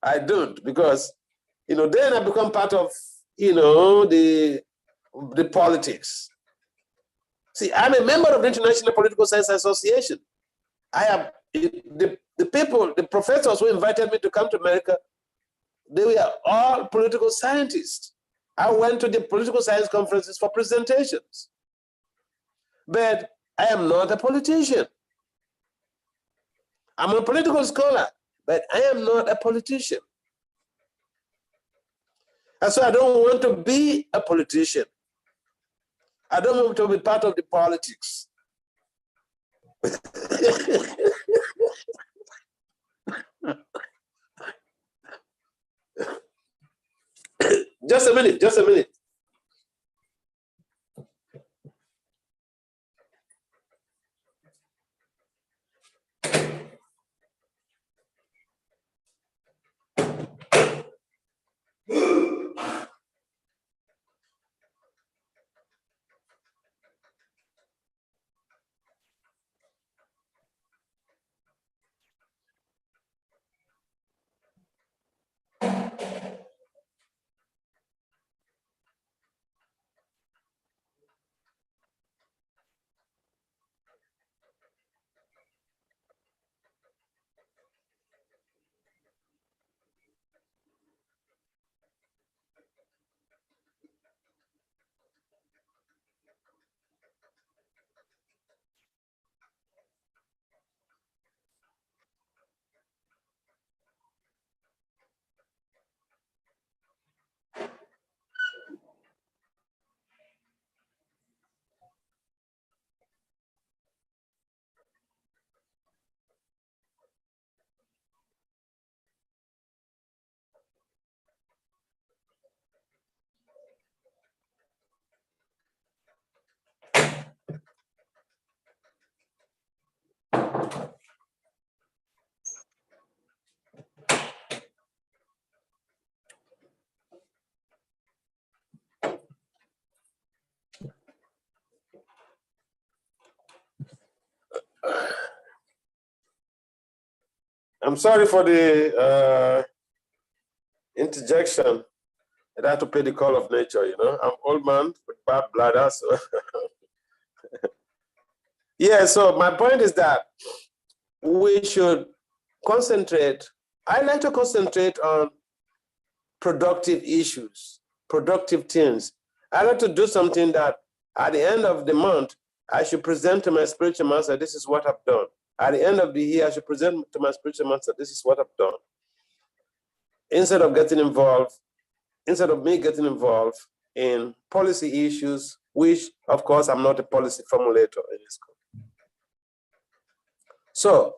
I don't, because, then I become part of, the politics. See, I'm a member of the International Political Science Association. I have the people, the professors who invited me to come to America, they were all political scientists. I went to the political science conferences for presentations. But I am not a politician. I'm a political scholar, but I am not a politician. And so I don't want to be a politician. I don't want to be part of the politics. Just a minute. I'm sorry for the interjection. I had to pay the call of nature, you know. I'm old man with bad bladder, so. Yeah, so my point is that we should concentrate. I like to concentrate on productive issues, productive things. I like to do something that at the end of the month, I should present to my spiritual master, this is what I've done. At the end of the year, I should present to my spiritual master, this is what I've done. Instead of me getting involved in policy issues, which of course I'm not a policy formulator in this country. So,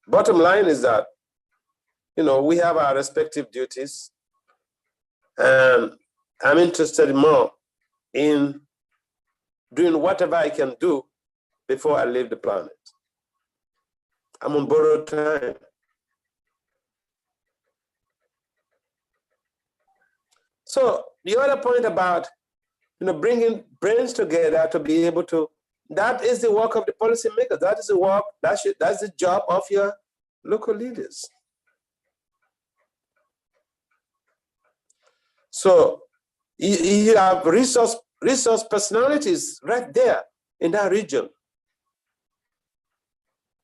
bottom line is that, you know, we have our respective duties, and I'm interested more in doing whatever I can do before I leave the planet. I'm on borrowed time. So the other point about, you know, bringing brains together to be able to, that is the work of the policymakers. That is the work, that's the job of your local leaders. So you have resource personalities right there in that region.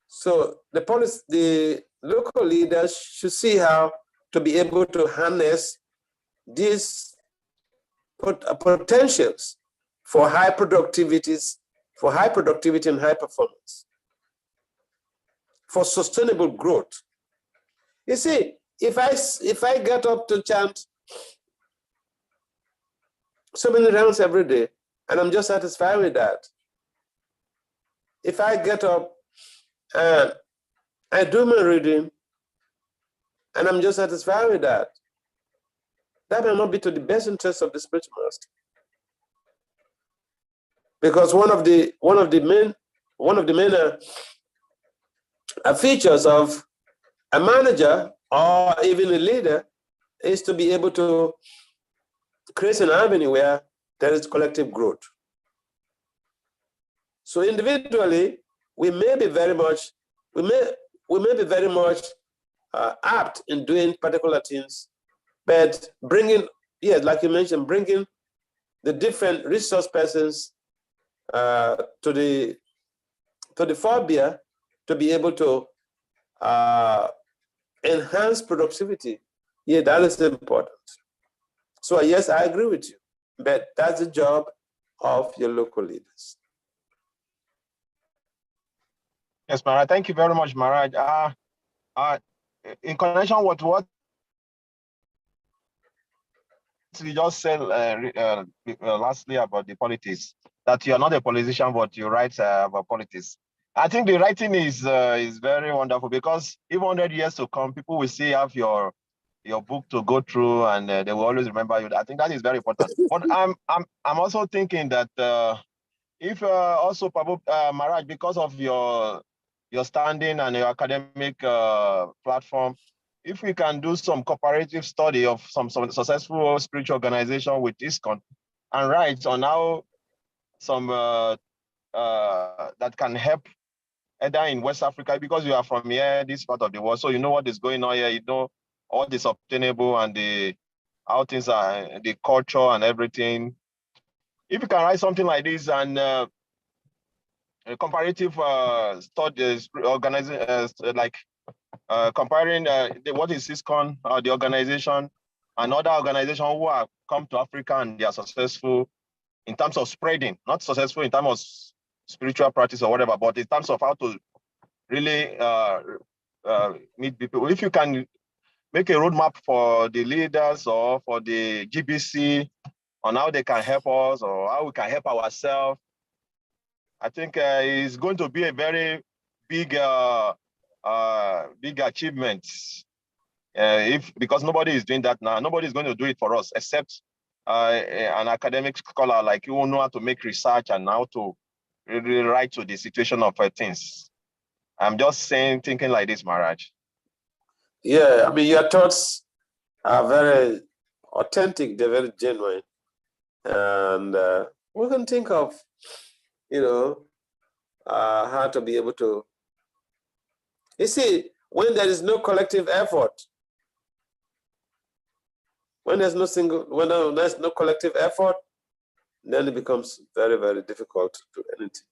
So the local leaders should see how to be able to harness these potentials for high productivity and high performance, for sustainable growth. You see, if I get up to chant so many rounds every day, and I'm just satisfied with that. If I get up and I do my reading, and I'm just satisfied with that, that may not be to the best interest of the spiritual master. Because one of the main features of a manager or even a leader is to be able to create an avenue where there is collective growth. So individually, we may be very much apt in doing particular things, but bringing, yes, like you mentioned, bringing the different resource persons to the phobia to be able to enhance productivity. Yeah, that is important. So yes, I agree with you, but that's the job of your local leaders. Yes, Maharaj. Thank you very much, Maharaj. In connection with what you just said lastly about the politics, that you are not a politician, but you write about politics. I think the writing is very wonderful, because even 100 years to come, people will still have your book to go through, and they will always remember you. I think that is very important. But I'm also thinking that if also Maharaj, because of your standing and your academic platform, if we can do some comparative study of some successful spiritual organization with ISKCON and write on how some that can help either in West Africa, because you are from here, this part of the world, so you know what is going on here, you know all the sustainable and how things are, the culture and everything. If you can write something like this and comparative studies, organizing comparing what is ISKCON, the organization, and other organizations who have come to Africa and they are successful in terms of spreading, not successful in terms of spiritual practice or whatever, but in terms of how to really meet people. If you can make a roadmap for the leaders or for the GBC on how they can help us or how we can help ourselves, I think it's going to be a very big big achievement. Because nobody is doing that now. Nobody is going to do it for us except an academic scholar like you, who know how to make research and how to really write to the situation of things. I'm just thinking like this, Maharaj. Yeah, I mean, your thoughts are very authentic, they're very genuine. And we can think of, you know, how to be able to, you see, when there is no collective effort, when there's no collective effort, then it becomes very, very difficult to do anything.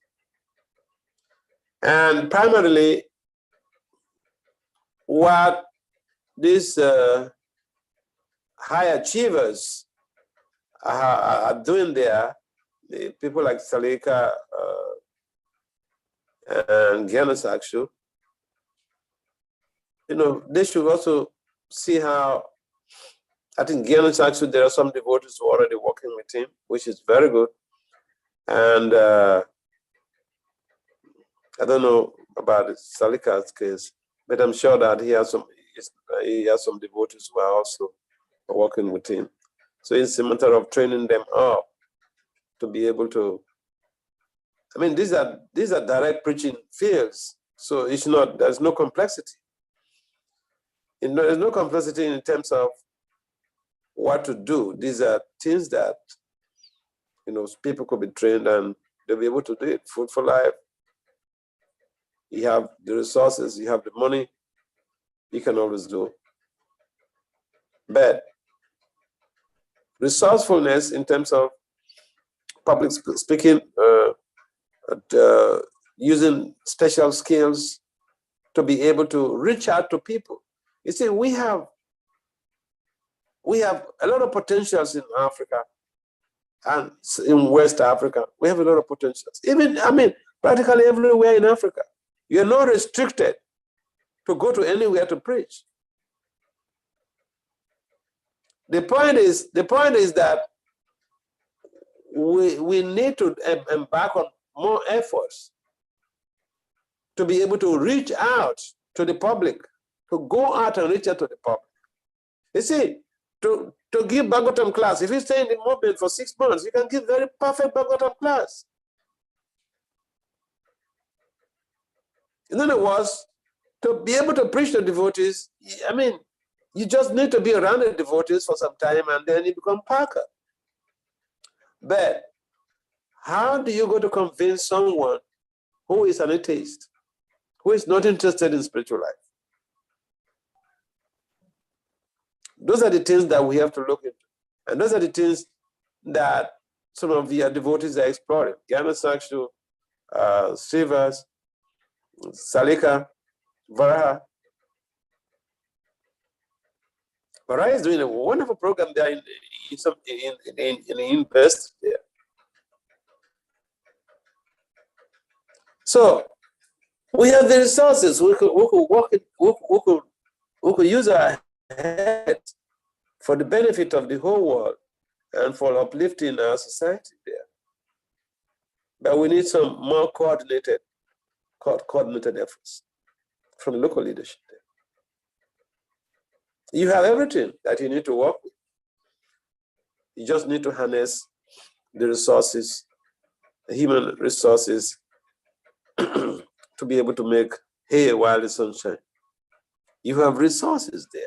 And primarily, what these high achievers are doing there, the people like Salika and Gyanasakshu, they should also see how, I think Gyanasakshu, there are some devotees who are already working with him, which is very good. And I don't know about Salika's case, but I'm sure that he has some devotees who are also working with him. So it's a matter of training them up to be able to. I mean, these are direct preaching fields, so there's no complexity. There's no complexity in terms of what to do. These are things that people could be trained and they'll be able to do it. Food for life. You have the resources, you have the money, you can always do. But resourcefulness in terms of public speaking, using special skills to be able to reach out to people. You see, we have a lot of potentials in Africa and in West Africa. We have a lot of potentials. Practically everywhere in Africa. You're not restricted to go to anywhere to preach. The point is that we need to embark on more efforts to be able to reach out to the public, to go out and reach out to the public. You see, to give Bhagavatam class, if you stay in the movement for 6 months, you can give very perfect Bhagavatam class. In other words, to be able to preach to devotees, you just need to be around the devotees for some time and then you become Parker. But how do you go to convince someone who is an atheist, who is not interested in spiritual life? Those are the things that we have to look into. And those are the things that some of your devotees are exploring. Gyanasakshu, Srivas, Salika, Varaha. Varaha is doing a wonderful program there in the university there. So we have the resources. We could use our head for the benefit of the whole world and for uplifting our society there. But we need some more coordinated efforts from the local leadership there. You have everything that you need to work with. You just need to harness the resources, the human resources, to be able to make hay while the sun shines. You have resources there.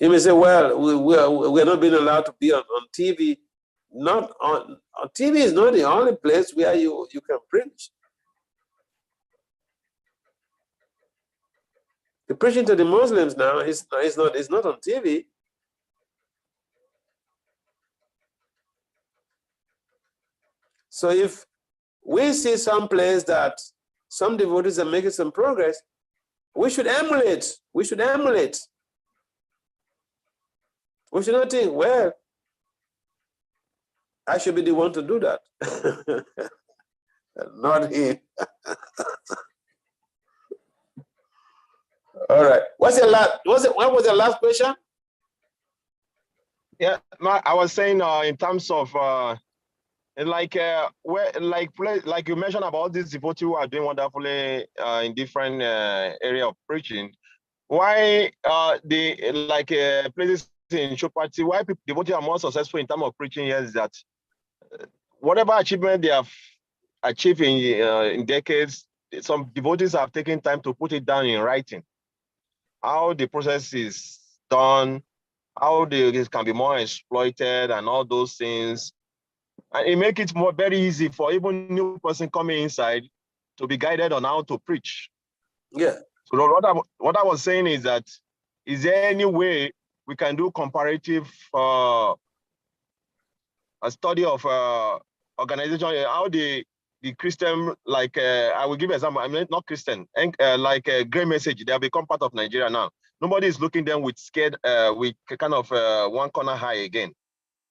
You may say, well, we're not being allowed to be on TV. Not on TV is not the only place where you can preach. The preaching to the Muslims now is not on TV. So if we see some place that some devotees are making some progress, we should emulate. We should emulate. We should not think, well, I should be the one to do that. Not him. All right. What was the last question? Yeah, I was saying in terms of like you mentioned about these devotees who are doing wonderfully in different area of preaching. Why places in Shopati, why devotees are more successful in terms of preaching here is that whatever achievement they have achieved in decades, some devotees have taken time to put it down in writing. How the process is done, how it can be more exploited and all those things. And it makes it very easy for even new person coming inside to be guided on how to preach. Yeah. So what I was saying is that, is there any way we can do comparative a study of organization, how the Christian, like I will give an example, I mean not Christian, like a Great Message, they have become part of Nigeria now. Nobody is looking them with scared, with kind of one corner high again.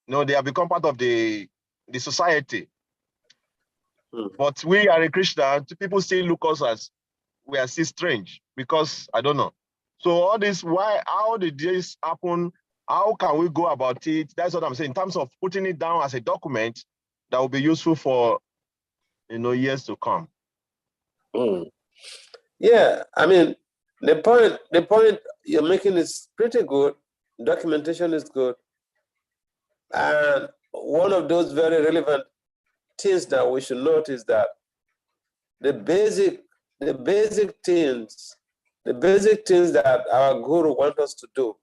No, they have become part of the society. But we are a Christian, people still look us as we are still strange because I don't know. So all this, how did this happen? How can we go about it? That's what I'm saying. In terms of putting it down as a document that will be useful for, years to come. Yeah, I mean, the point you're making is pretty good. Documentation is good. And one of those very relevant things that we should note is that the basic things that our Guru wants us to do,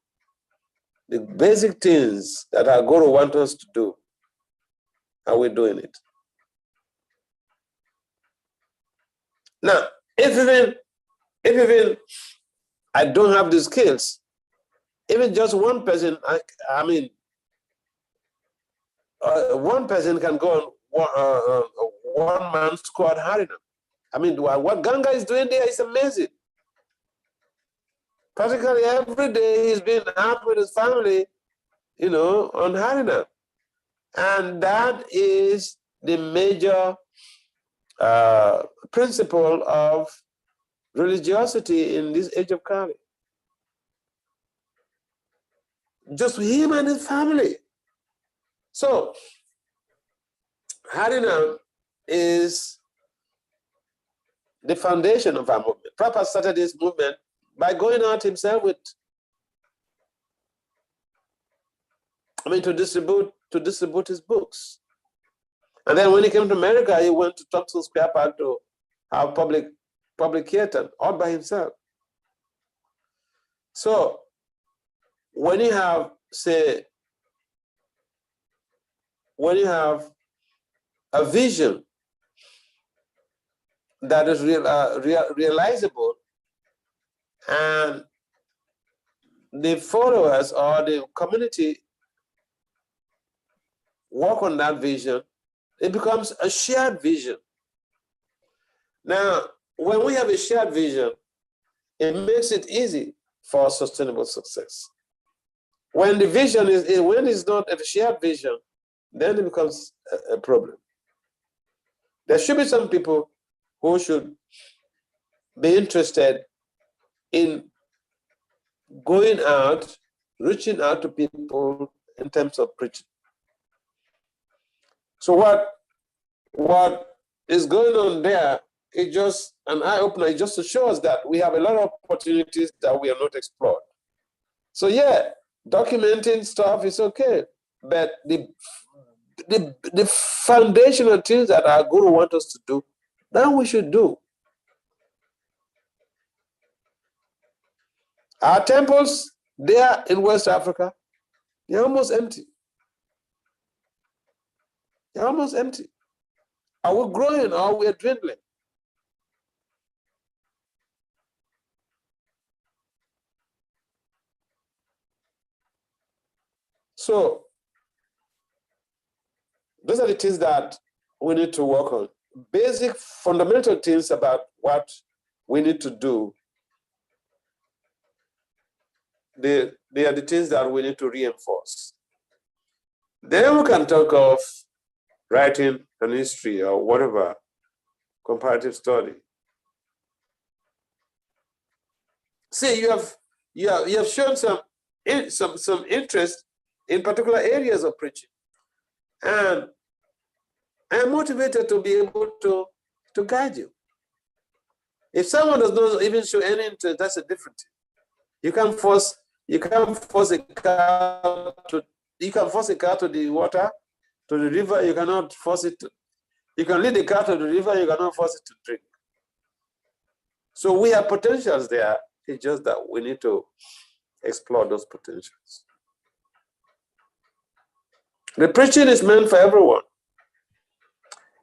are we doing it? Now, if even I don't have the skills, even just one person, one person can go on one-man squad Harinam. I mean, what Ganga is doing there is amazing. Practically every day he's been out with his family, on Harinam. And that is the major principle of religiosity in this age of Kali. Just him and his family. So, Harinam is the foundation of our movement. Prabhupada started this movement by going out himself to distribute his books. And then when he came to America, he went to talk to Square Park to have public kirtan all by himself. So when you have, a vision that is realizable, and the followers or the community work on that vision, it becomes a shared vision. Now, when we have a shared vision, it makes it easy for sustainable success. When the vision when it's not a shared vision, then it becomes a problem. There should be some people who should be interested in going out, reaching out to people in terms of preaching. So what is going on there is just an eye-opener, just to show us that we have a lot of opportunities that we have not explored. So yeah, documenting stuff is okay, but the foundational things that our Guru wants us to do, that we should do. Our temples, they are in West Africa, they're almost empty. They're almost empty. Are we growing or are we dwindling? So, those are the things that we need to work on. Basic, fundamental things about what we need to do. They are the things that we need to reinforce. Then we can talk of writing an history or whatever, comparative study. See, you have shown some interest in particular areas of preaching, and I am motivated to be able to guide you. If someone does not even show any interest, that's a different thing. You can force a cow to the water, to the river. You cannot force it. You can lead the cow to the river. You cannot force it to drink. So we have potentials there. It's just that we need to explore those potentials. The preaching is meant for everyone.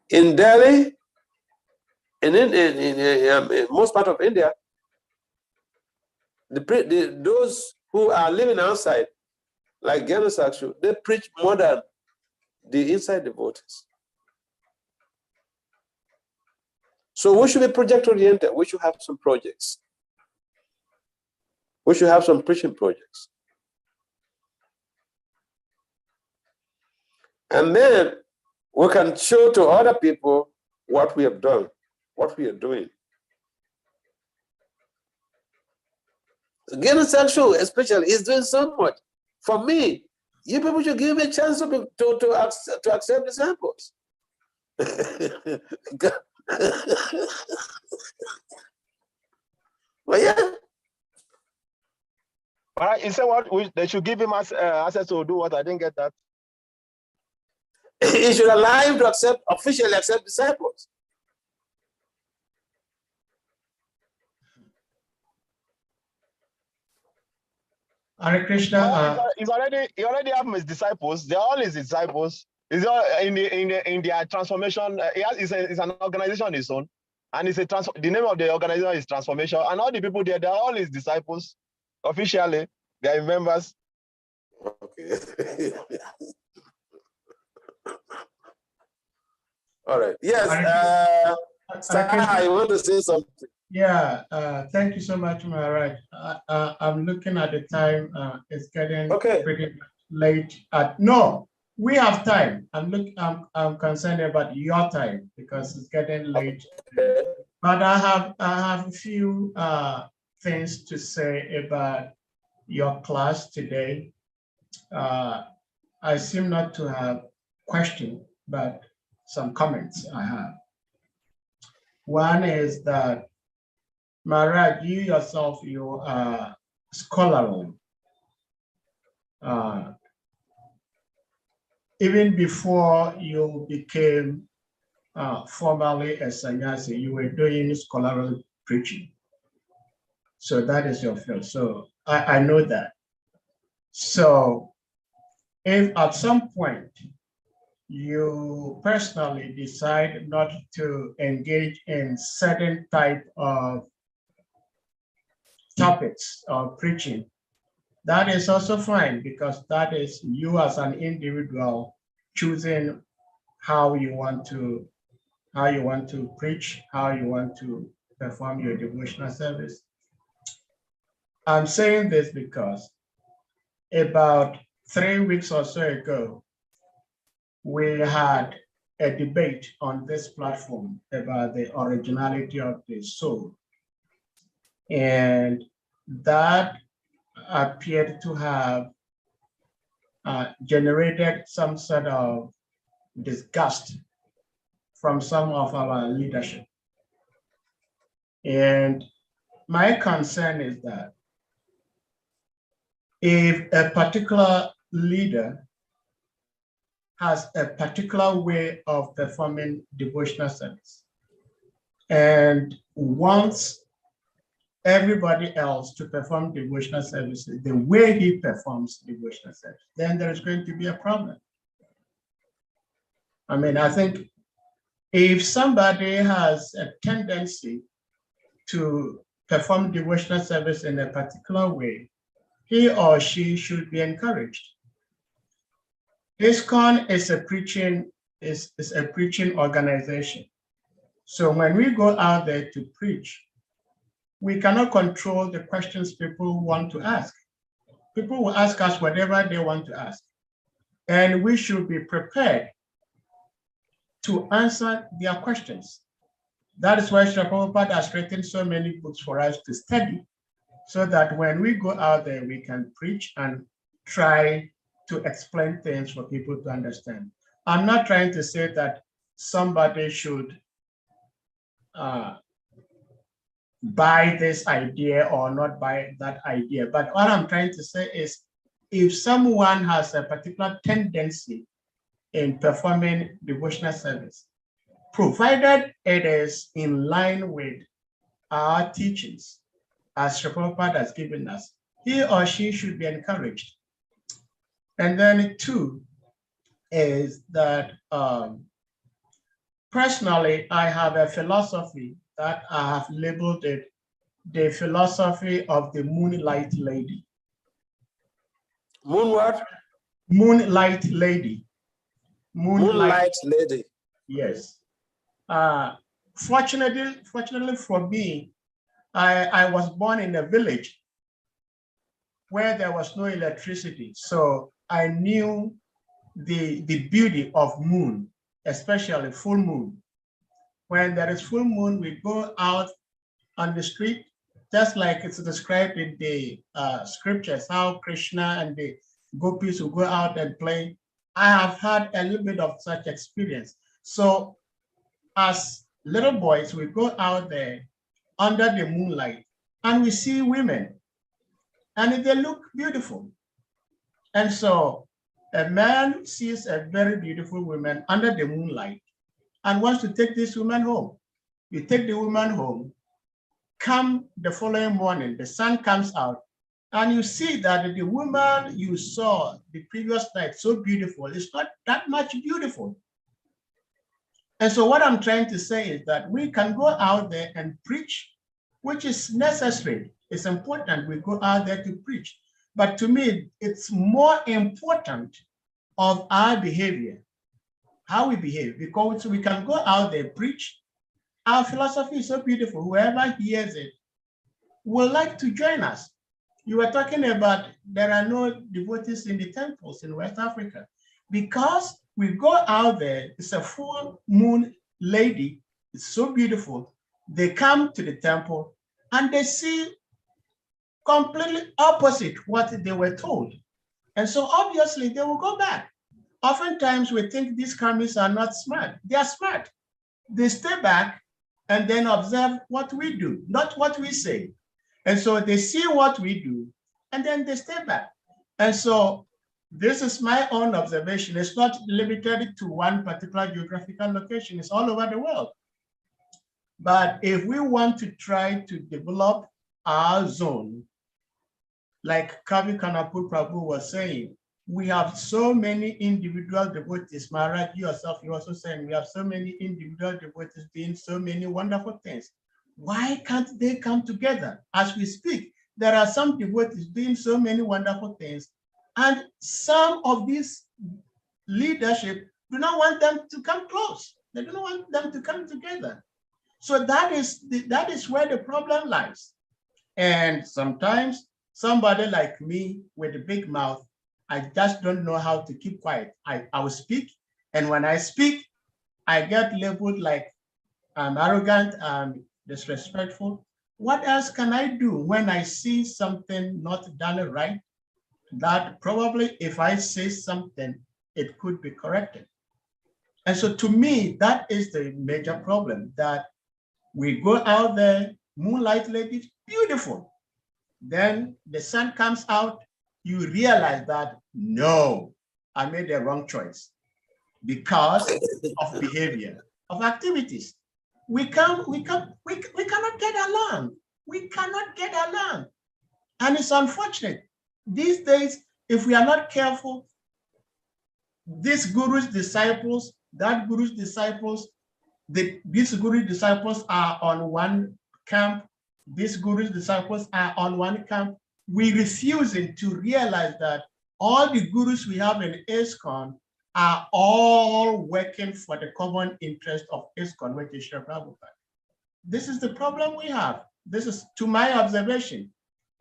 In Delhi, in most part of India, those who are living outside, like Sakshu, they preach more than the inside devotees. So we should be project oriented. We should have some projects. We should have some preaching projects. And then we can show to other people what we have done, what we are doing. Sakshu especially is doing so much. For me, you people should give me a chance to accept disciples. Well, yeah. But you said what? They should give him access to do what? I didn't get that. He should allow him to officially accept disciples. Hare Krishna. He already have his disciples. They're all his disciples. He's all in their transformation. It's an organization on its own, and the name of the organization is Transformation. And all the people there, they're all his disciples. Officially, they're members. Okay. All right. Yes. Sarah, you want to say something? Yeah. Thank you so much, Maharaj. I'm looking at the time. It's getting pretty late. No, we have time. I'm concerned about your time because it's getting late. But I have a few things to say about your class today. I seem not to have questions, but some comments I have. One is that, Maharaj, you yourself, you are scholarly. Even before you became formally a sannyasi, you were doing scholarly preaching. So that is your field. So I know that. So if at some point you personally decide not to engage in certain type of topics or preaching, that is also fine, because that is you as an individual choosing how you want to preach, how you want to perform your devotional service. I'm saying this because about 3 weeks or so ago, we had a debate on this platform about the originality of the soul. And that appeared to have generated some sort of disgust from some of our leadership. And my concern is that if a particular leader has a particular way of performing devotional service and wants everybody else to perform devotional services the way he performs devotional service, then there is going to be a problem. I mean, I think if somebody has a tendency to perform devotional service in a particular way, he or she should be encouraged. ISKCON is a preaching organization. So when we go out there to preach, we cannot control the questions people want to ask. People will ask us whatever they want to ask. And we should be prepared to answer their questions. That is why Srila Prabhupada has written so many books for us to study, so that when we go out there, we can preach and try to explain things for people to understand. I'm not trying to say that somebody should buy this idea or not buy that idea. But what I'm trying to say is, if someone has a particular tendency in performing devotional service, provided it is in line with our teachings, as Srila Prabhupada has given us, he or she should be encouraged. And then two is that Personally, I have a philosophy that I have labeled it the philosophy of the Moonlight Lady. Moon what? Moonlight Lady. Moonlight Lady. Yes. Fortunately for me, I was born in a village where there was no electricity. So I knew the beauty of moon, especially full moon. When there is full moon, we go out on the street, just like it's described in the scriptures, how Krishna and the gopis will go out and play. I have had a little bit of such experience. So as little boys, we go out there under the moonlight and we see women and they look beautiful. And so a man sees a very beautiful woman under the moonlight and wants to take this woman home. You take the woman home, come the following morning, the sun comes out, and you see that the woman you saw the previous night so beautiful is not that much beautiful. And so what I'm trying to say is that we can go out there and preach, which is necessary. It's important we go out there to preach. But to me, it's more important of our behavior, how we behave, because we can go out there, preach. Our philosophy is so beautiful. Whoever hears it will like to join us. You were talking about there are no devotees in the temples in West Africa because we go out there. It's a full moon lady. It's so beautiful. They come to the temple and they see completely opposite what they were told. And so obviously they will go back. Oftentimes we think these karmis are not smart. They are smart. They stay back and then observe what we do, not what we say. And so they see what we do and then they stay back. And so this is my own observation. It's not limited to one particular geographical location. It's all over the world. But if we want to try to develop our zone, like Kavi Kanapur Prabhu was saying, we have so many individual devotees. Maharaj, yourself, you also saying we have so many individual devotees doing so many wonderful things. Why can't they come together? As we speak, there are some devotees doing so many wonderful things, and some of these leadership do not want them to come close. They do not want them to come together. So that is where the problem lies. And sometimes somebody like me with a big mouth, I just don't know how to keep quiet. I will speak, and when I speak, I get labeled like I'm arrogant, I'm disrespectful. What else can I do when I see something not done right? That probably if I say something, it could be corrected. And so to me, that is the major problem, that we go out there, moonlight ladies, beautiful. Then the sun comes out, you realize that, no, I made the wrong choice because of behavior, of activities. We cannot get along. We cannot get along. And it's unfortunate. These days, if we are not careful, this guru's disciples, that guru's disciples, these guru's disciples are on one camp, these guru's disciples are on one camp. We refusing to realize that all the gurus we have in ISKCON are all working for the common interest of ISKCON, which is Srila Prabhupada. This is the problem we have. This is to my observation.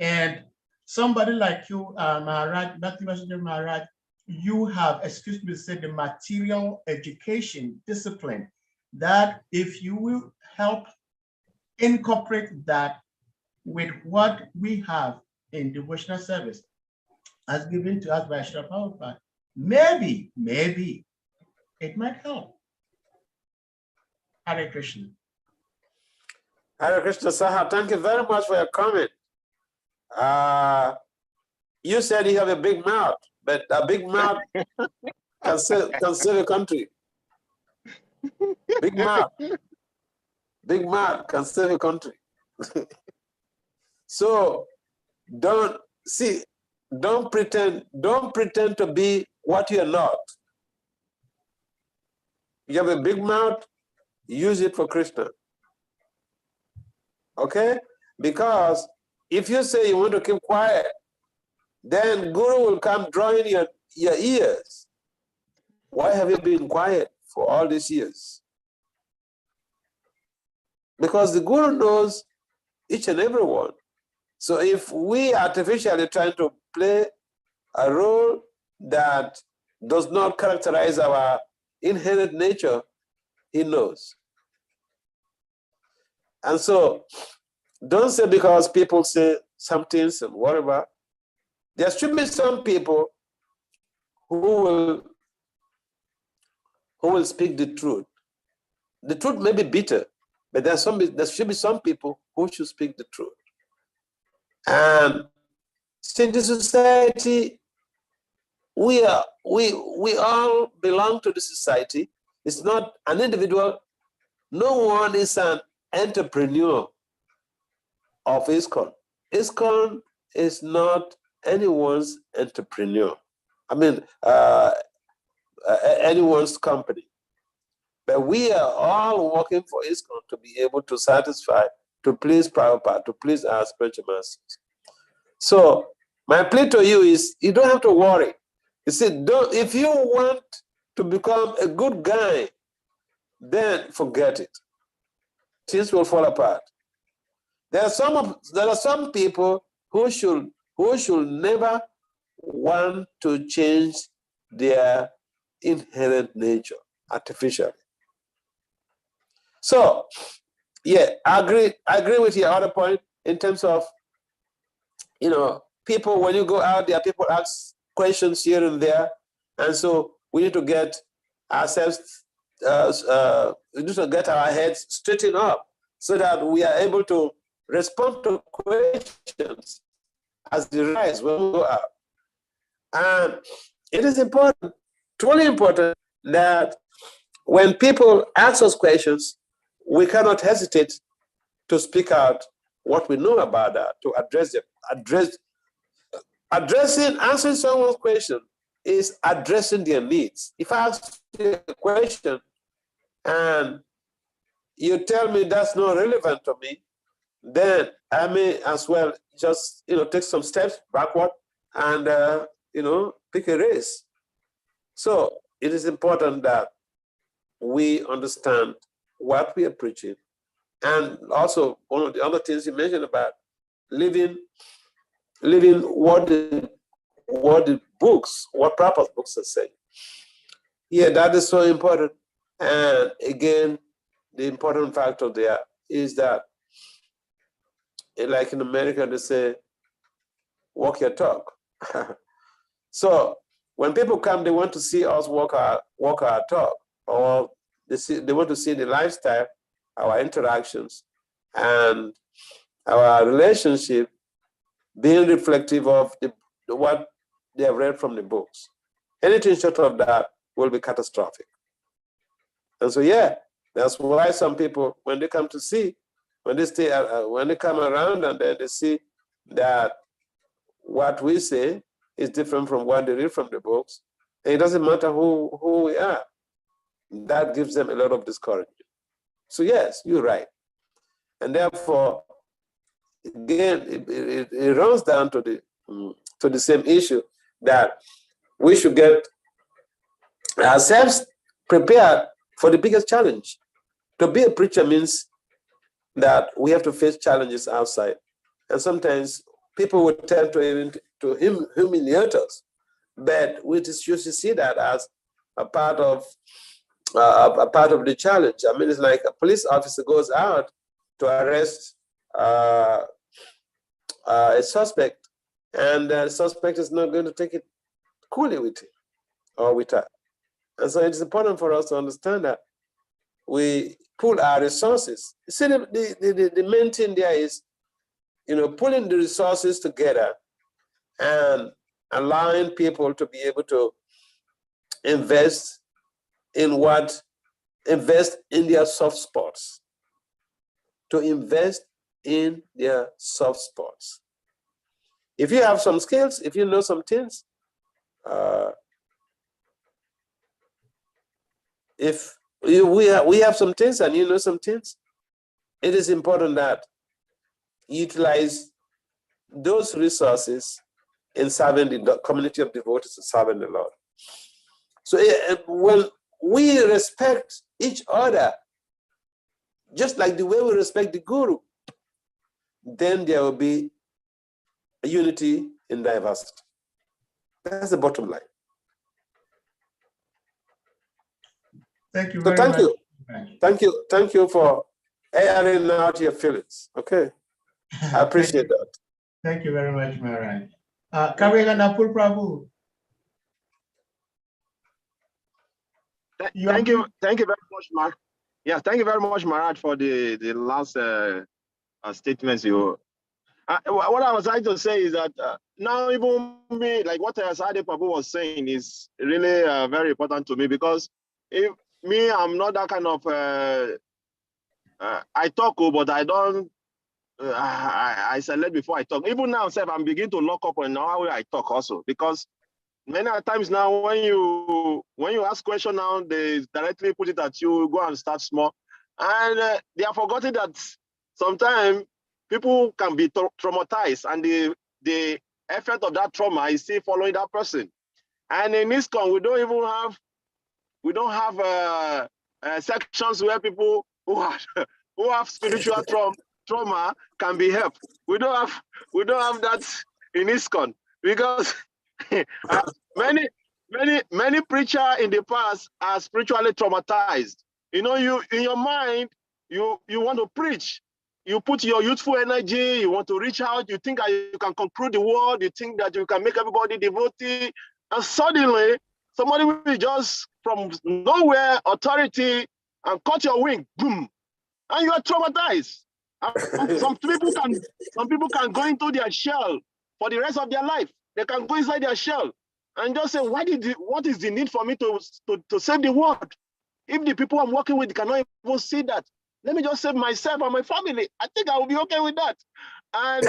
And somebody like you, Maharaj, Bhakti Vasudeva Maharaj, you have, excuse me to say, the material education discipline that if you will help incorporate that with what we have in devotional service as given to us by Srila Prabhupada, maybe it might help. Hare Krishna. Hare Krishna Saha, thank you very much for your comment. You said you have a big mouth, but a big mouth can save a country. Big mouth can save a country. So don't pretend to be what you're not. You have a big mouth, use it for Krishna. Okay? Because if you say you want to keep quiet, then Guru will come drawing your ears. Why have you been quiet for all these years? Because the Guru knows each and every one. So if we artificially trying to play a role that does not characterize our inherent nature, he knows. And so don't say because people say some things and whatever. There should be some people who will speak the truth. The truth may be bitter, but there should be some people who should speak the truth. And in the society, we all belong to the society. It's not an individual. No one is an entrepreneur of ISKCON. ISKCON is not anyone's entrepreneur. I mean, anyone's company. But we are all working for ISKCON to be able to satisfy, to please Prabhupada, to please our spiritual masters. So my plea to you is, you don't have to worry. You see, if you want to become a good guy, then forget it. Things will fall apart. There are some people who should never want to change their inherent nature artificially. So, yeah, I agree with your other point in terms of, people, when you go out there, people ask questions here and there, and so we need to get ourselves, we need to get our heads straightened up so that we are able to respond to questions as they rise when we go out. And it is important, truly important, that when people ask us questions, we cannot hesitate to speak out what we know about that, to address them. Answering someone's question is addressing their needs. If I ask you a question and you tell me that's not relevant to me, then I may as well just take some steps backward and pick a race. So it is important that we understand what we are preaching, and also one of the other things you mentioned about living what the books, what Prabhupada's books are saying. Yeah, that is so important. And again, the important factor there is that, like in America, they say, walk your talk. So when people come, they want to see us walk our talk, or they want to see the lifestyle, our interactions, and our relationship being reflective of what they have read from the books. Anything short of that will be catastrophic. And so, yeah, that's why some people, when they come to see, when they come around and then they see that what we say is different from what they read from the books, and it doesn't matter who we are, that gives them a lot of discouragement. So yes, you're right. And therefore, again, it runs down to the same issue, that we should get ourselves prepared for the biggest challenge. To be a preacher means that we have to face challenges outside. And sometimes people would tend to humiliate us, but we just used to see that as a part of the challenge. I mean, it's like a police officer goes out to arrest a suspect, and the suspect is not going to take it coolly with him or with her. And so it's important for us to understand that we pool our resources. See, the main thing there is, pulling the resources together and allowing people to be able to invest in their soft spots. To invest in their soft spots. If you have some skills, if you know some things, if We have some things, and you know some things. It is important that you utilize those resources in serving the community of devotees and serving the Lord. So when we respect each other, just like the way we respect the Guru, then there will be a unity in diversity. That's the bottom line. Thank you So very much. Thank you for airing out your feelings. Okay, I appreciate that. Thank you very much, Maharaj. Kavirandapur Prabhu. Thank you very much, Mark. Yeah, thank you very much, Maharaj, for the last statements you. What I was trying to say is that now even me, like what Sade Prabhu was saying is really very important to me, because if me, I'm not that kind of, I talk, but I don't, I select before I talk. Even now, I'm beginning to lock up on how I talk also, because many times now when you ask question now, they directly put it at you, go and start small. And they have forgotten that sometimes people can be traumatized, and the effect of that trauma is still following that person. And in ISKCON, we don't have sections where people who have spiritual trauma can be helped. We don't have that in ISKCON, because many preachers in the past are spiritually traumatized. You know, you in your mind, you want to preach. You put your youthful energy, you want to reach out, you think that you can conclude the word, you think that you can make everybody devotee, and suddenly somebody will just from nowhere, authority, and cut your wing, boom, and you are traumatized. And some people can go into their shell for the rest of their life. They can go inside their shell and just say, what is the need for me to save the world? If the people I'm working with cannot even see that, let me just save myself and my family. I think I will be okay with that. And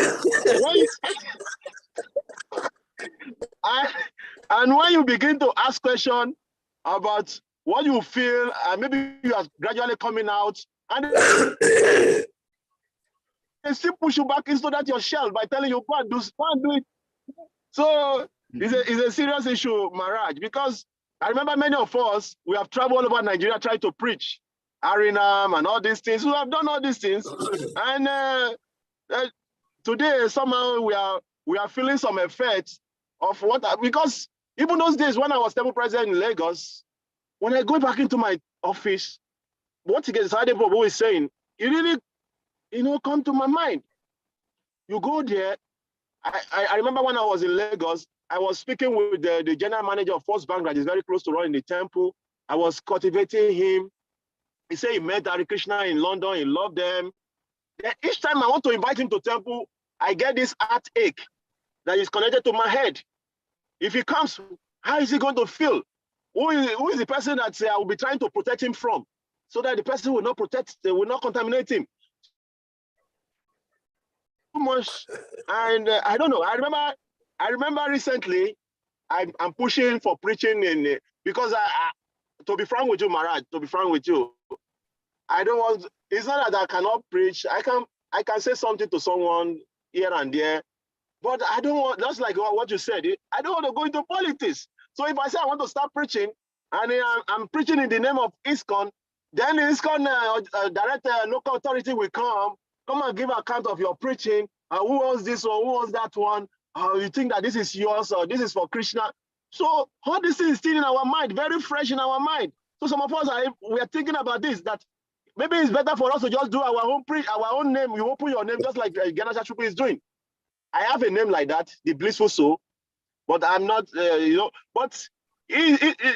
when you begin to ask questions about what you feel, and maybe you are gradually coming out, and they still push you back into that your shell by telling you, go and do it. So it's a serious issue, Maharaj, because I remember many of us, we have traveled all over Nigeria trying to preach, Arinam and all these things. We have done all these things. And today, somehow, we are feeling some effects of what, because even those days when I was temple president in Lagos, when I go back into my office, what Sade Prabhu is saying, it really, come to my mind. You go there, I remember when I was in Lagos, I was speaking with the general manager of First Bank that is very close to running the temple. I was cultivating him. He said he met HARE KRISHNA in London, he loved them. Then each time I want to invite him to temple, I get this heartache that is connected to my head. If he comes, how is he going to feel? Who is the person that I will be trying to protect him from, so that the person will not contaminate him? Too much, and I don't know. I remember recently, I'm pushing for preaching because to be frank with you, Maharaj, I don't want. It's not that I cannot preach. I can say something to someone here and there, but I don't want. Just like what you said, I don't want to go into politics. So if I say I want to start preaching, and I'm preaching in the name of ISKCON, then the ISKCON direct local authority will come and give account of your preaching. Who was this one? Who was that one? You think that this is yours or this is for Krishna? So all this is still in our mind, very fresh in our mind. So some of us we are thinking about this, that maybe it's better for us to just do our own name. You open your name just like Ganesha Chupu is doing. I have a name like that, the Blissful Soul, but I'm not, but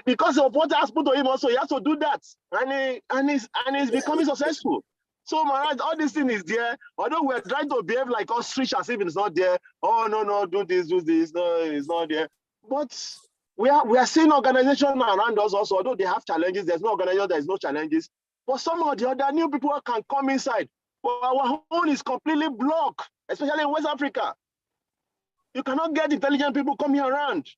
because of what happened to him also, he has to do that, and he's becoming successful. So Maharaj, all this thing is there. Although we're trying to behave like ostrich as if it's not there. Oh no, do this. No, it's not there. But we are seeing organizations around us also. Although they have challenges, there's no organization, there's no challenges. But some of the other new people can come inside. But our own is completely blocked, especially in West Africa. You cannot get intelligent people coming around.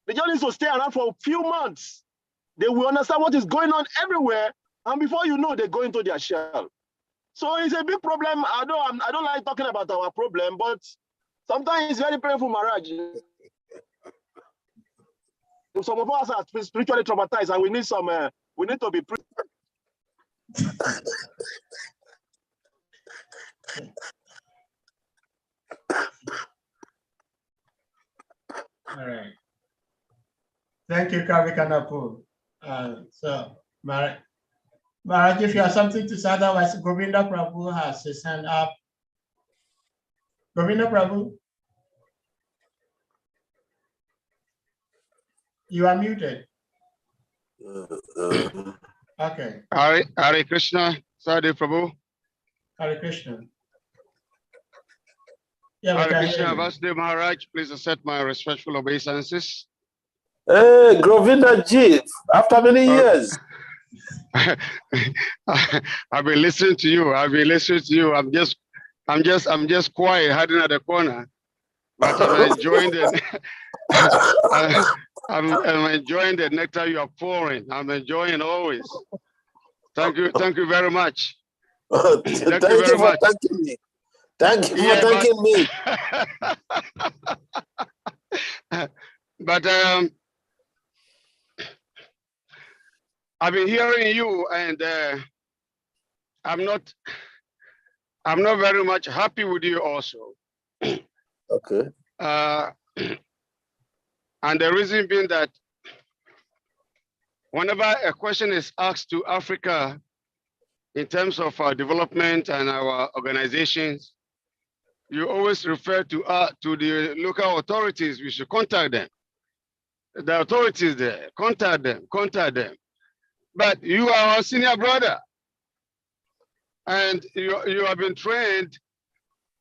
They just need to stay around for a few months. they will understand what is going on everywhere, and before you know, they go into their shell. So it's a big problem. I don't like talking about our problem, but sometimes it's very painful, Maharaj. Some of us are spiritually traumatized, and we need to be. All right. Thank you, Kavikanapu. So, Maharaj, if you have something to say, otherwise, Govinda Prabhu has his hand up. Govinda Prabhu, you are muted. Okay. Hare Krishna, Sadhu Prabhu. Hare Krishna. Yeah, Hare Krishna, Vasudeva Maharaj, please accept my respectful obeisances. Hey, Govinda Ji, after many years. I've been listening to you. I'm just quiet, hiding at the corner, but I'm enjoying it. I'm enjoying the nectar you are pouring. I'm enjoying always. Thank you very much. Thank you very much. Thanking me. Thank you for thanking me. But I've been hearing you, and I'm not very much happy with you also. Okay. And the reason being that whenever a question is asked to Africa in terms of our development and our organizations, you always refer to the local authorities. We should contact them. The authorities there, contact them. But you are our senior brother, and you have been trained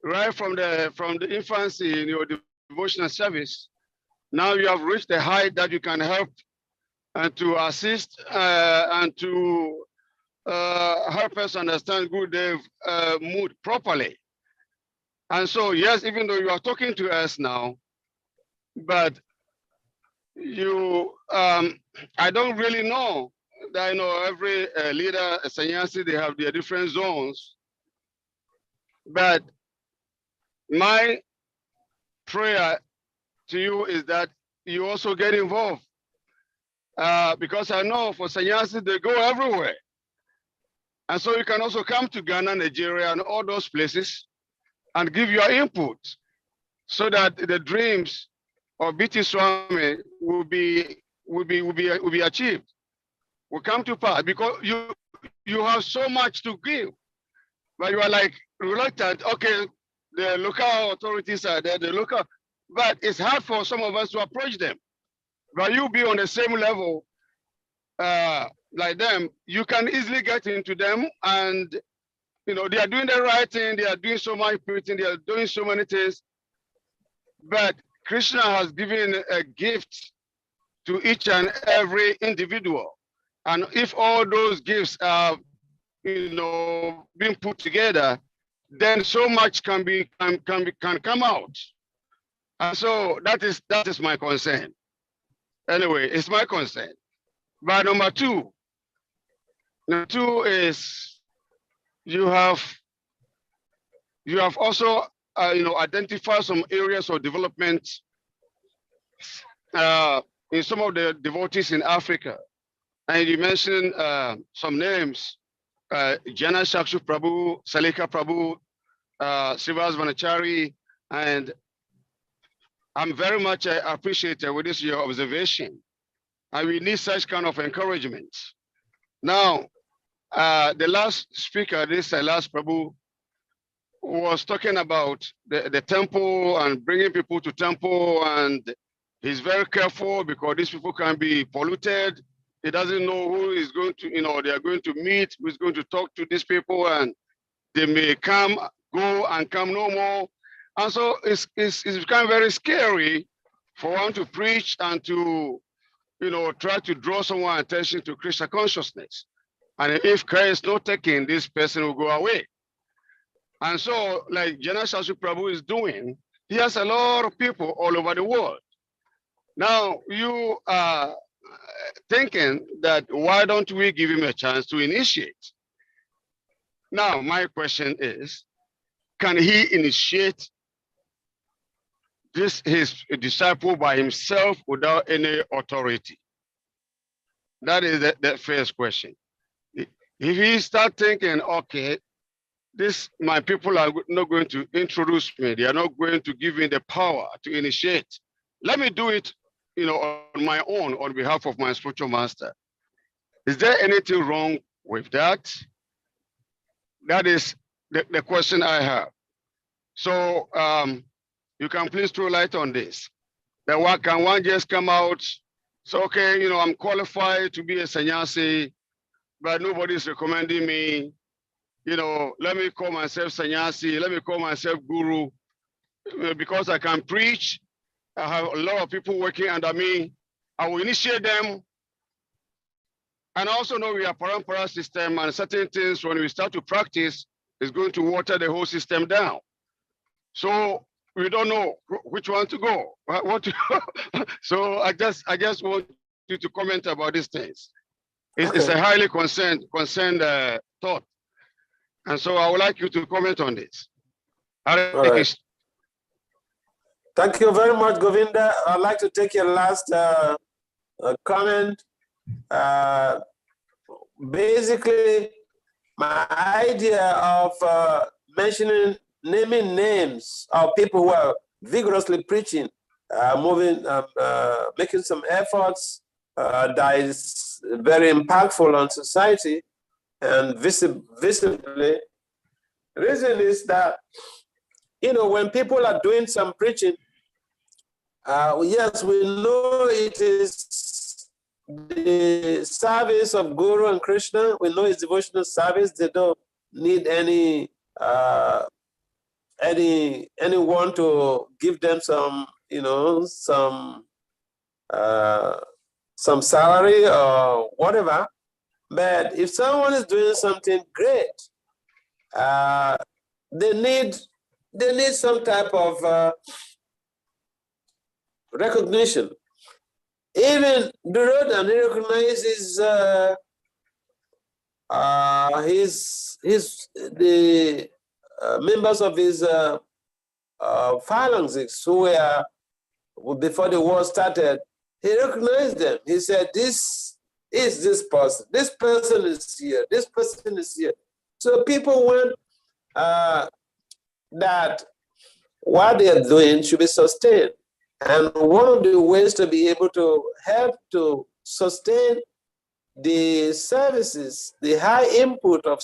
right from the infancy in your devotional service. Now you have reached the height that you can help and to assist and to help us understand good day mood properly. And so, yes, even though you are talking to us now, but you, I don't really know that, every leader, a sannyasi, they have their different zones. But my prayer to you is that you also get involved. Because I know for sannyasis, they go everywhere. And so you can also come to Ghana, Nigeria, and all those places and give your input so that the dreams of BT Swami will be achieved, will come to pass, because you have so much to give, but you are like reluctant. Okay, the local authorities are there, but it's hard for some of us to approach them. But you be on the same level like them, you can easily get into them, and they are doing the right thing, they are doing so much preaching, they are doing so many things. But Krishna has given a gift to each and every individual. And if all those gifts are being put together, then so much can come out. And so that is my concern. Anyway, it's my concern. But number two is you have also identified some areas of development in some of the devotees in Africa, and you mentioned some names: Jana Shakshu Prabhu, Salika Prabhu, Srivas Vanachari, and I'm very much appreciative with this your observation, and we need such kind of encouragement. Now, the last speaker, this last Prabhu, was talking about the temple and bringing people to temple, and he's very careful because these people can be polluted. He doesn't know who is going to, they are going to meet, who's going to talk to these people, and they may go and come no more. And so it's become very scary for one to preach and to, try to draw someone's attention to Krishna consciousness. And if care is not taken, this person will go away. And so, like Jana Shakshu Prabhu is doing, he has a lot of people all over the world. Now, you thinking that why don't we give him a chance to initiate? Now, my question is, can he initiate his disciple by himself without any authority? That is the first question. If he start thinking, okay, my people are not going to introduce me, they are not going to give me the power to initiate. Let me do it, on my own, on behalf of my spiritual master. Is there anything wrong with that? That is the question I have. So you can please throw light on this. That can one just come out, so okay, I'm qualified to be a sannyasi, but nobody's recommending me. Let me call myself sannyasi, let me call myself guru, because I can preach. I have a lot of people working under me. I will initiate them. And also know we are parampara system, and certain things when we start to practice is going to water the whole system down. So we don't know which one to go. So I just want you to comment about these things. It's a highly concerned thought. And so I would like you to comment on this. All right. Thank you very much, Govinda. I'd like to take your last comment. Basically, my idea of naming names of people who are vigorously preaching, making some efforts that is very impactful on society and visibly. The reason is that, when people are doing some preaching, yes, we know it is the service of Guru and Krishna. We know it's devotional service. They don't need anyone to give them some salary or whatever. But if someone is doing something great, they need some type of recognition. Even Duryodhana, he recognizes the members of his phalanxes who were, before the war started, he recognized them. He said, this is this person. This person is here. This person is here. So people want that what they are doing should be sustained. And one of the ways to be able to help to sustain the services, the high input of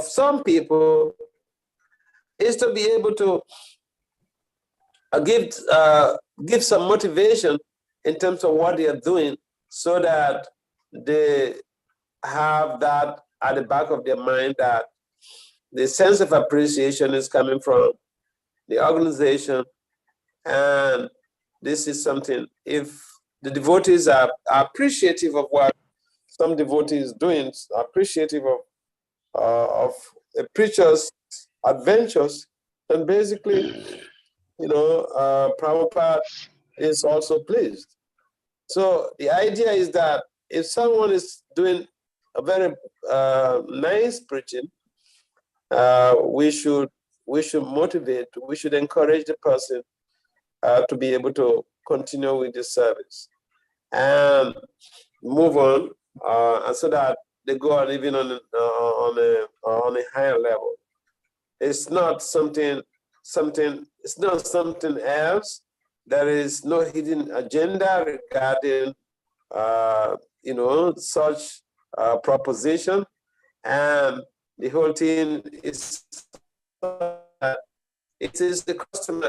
some people, is to be able to give some motivation in terms of what they are doing, so that they have that at the back of their mind, that the sense of appreciation is coming from the organization. And this is something, if the devotees are appreciative of what some devotees doing, appreciative of a preacher's adventures, then basically, Prabhupada is also pleased. So the idea is that if someone is doing a very nice preaching, we should motivate, we should encourage the person to be able to continue with the service and move on, and so that they go on even on a higher level. It's not something else. There is no hidden agenda regarding such proposition, and the whole thing is it is the custom.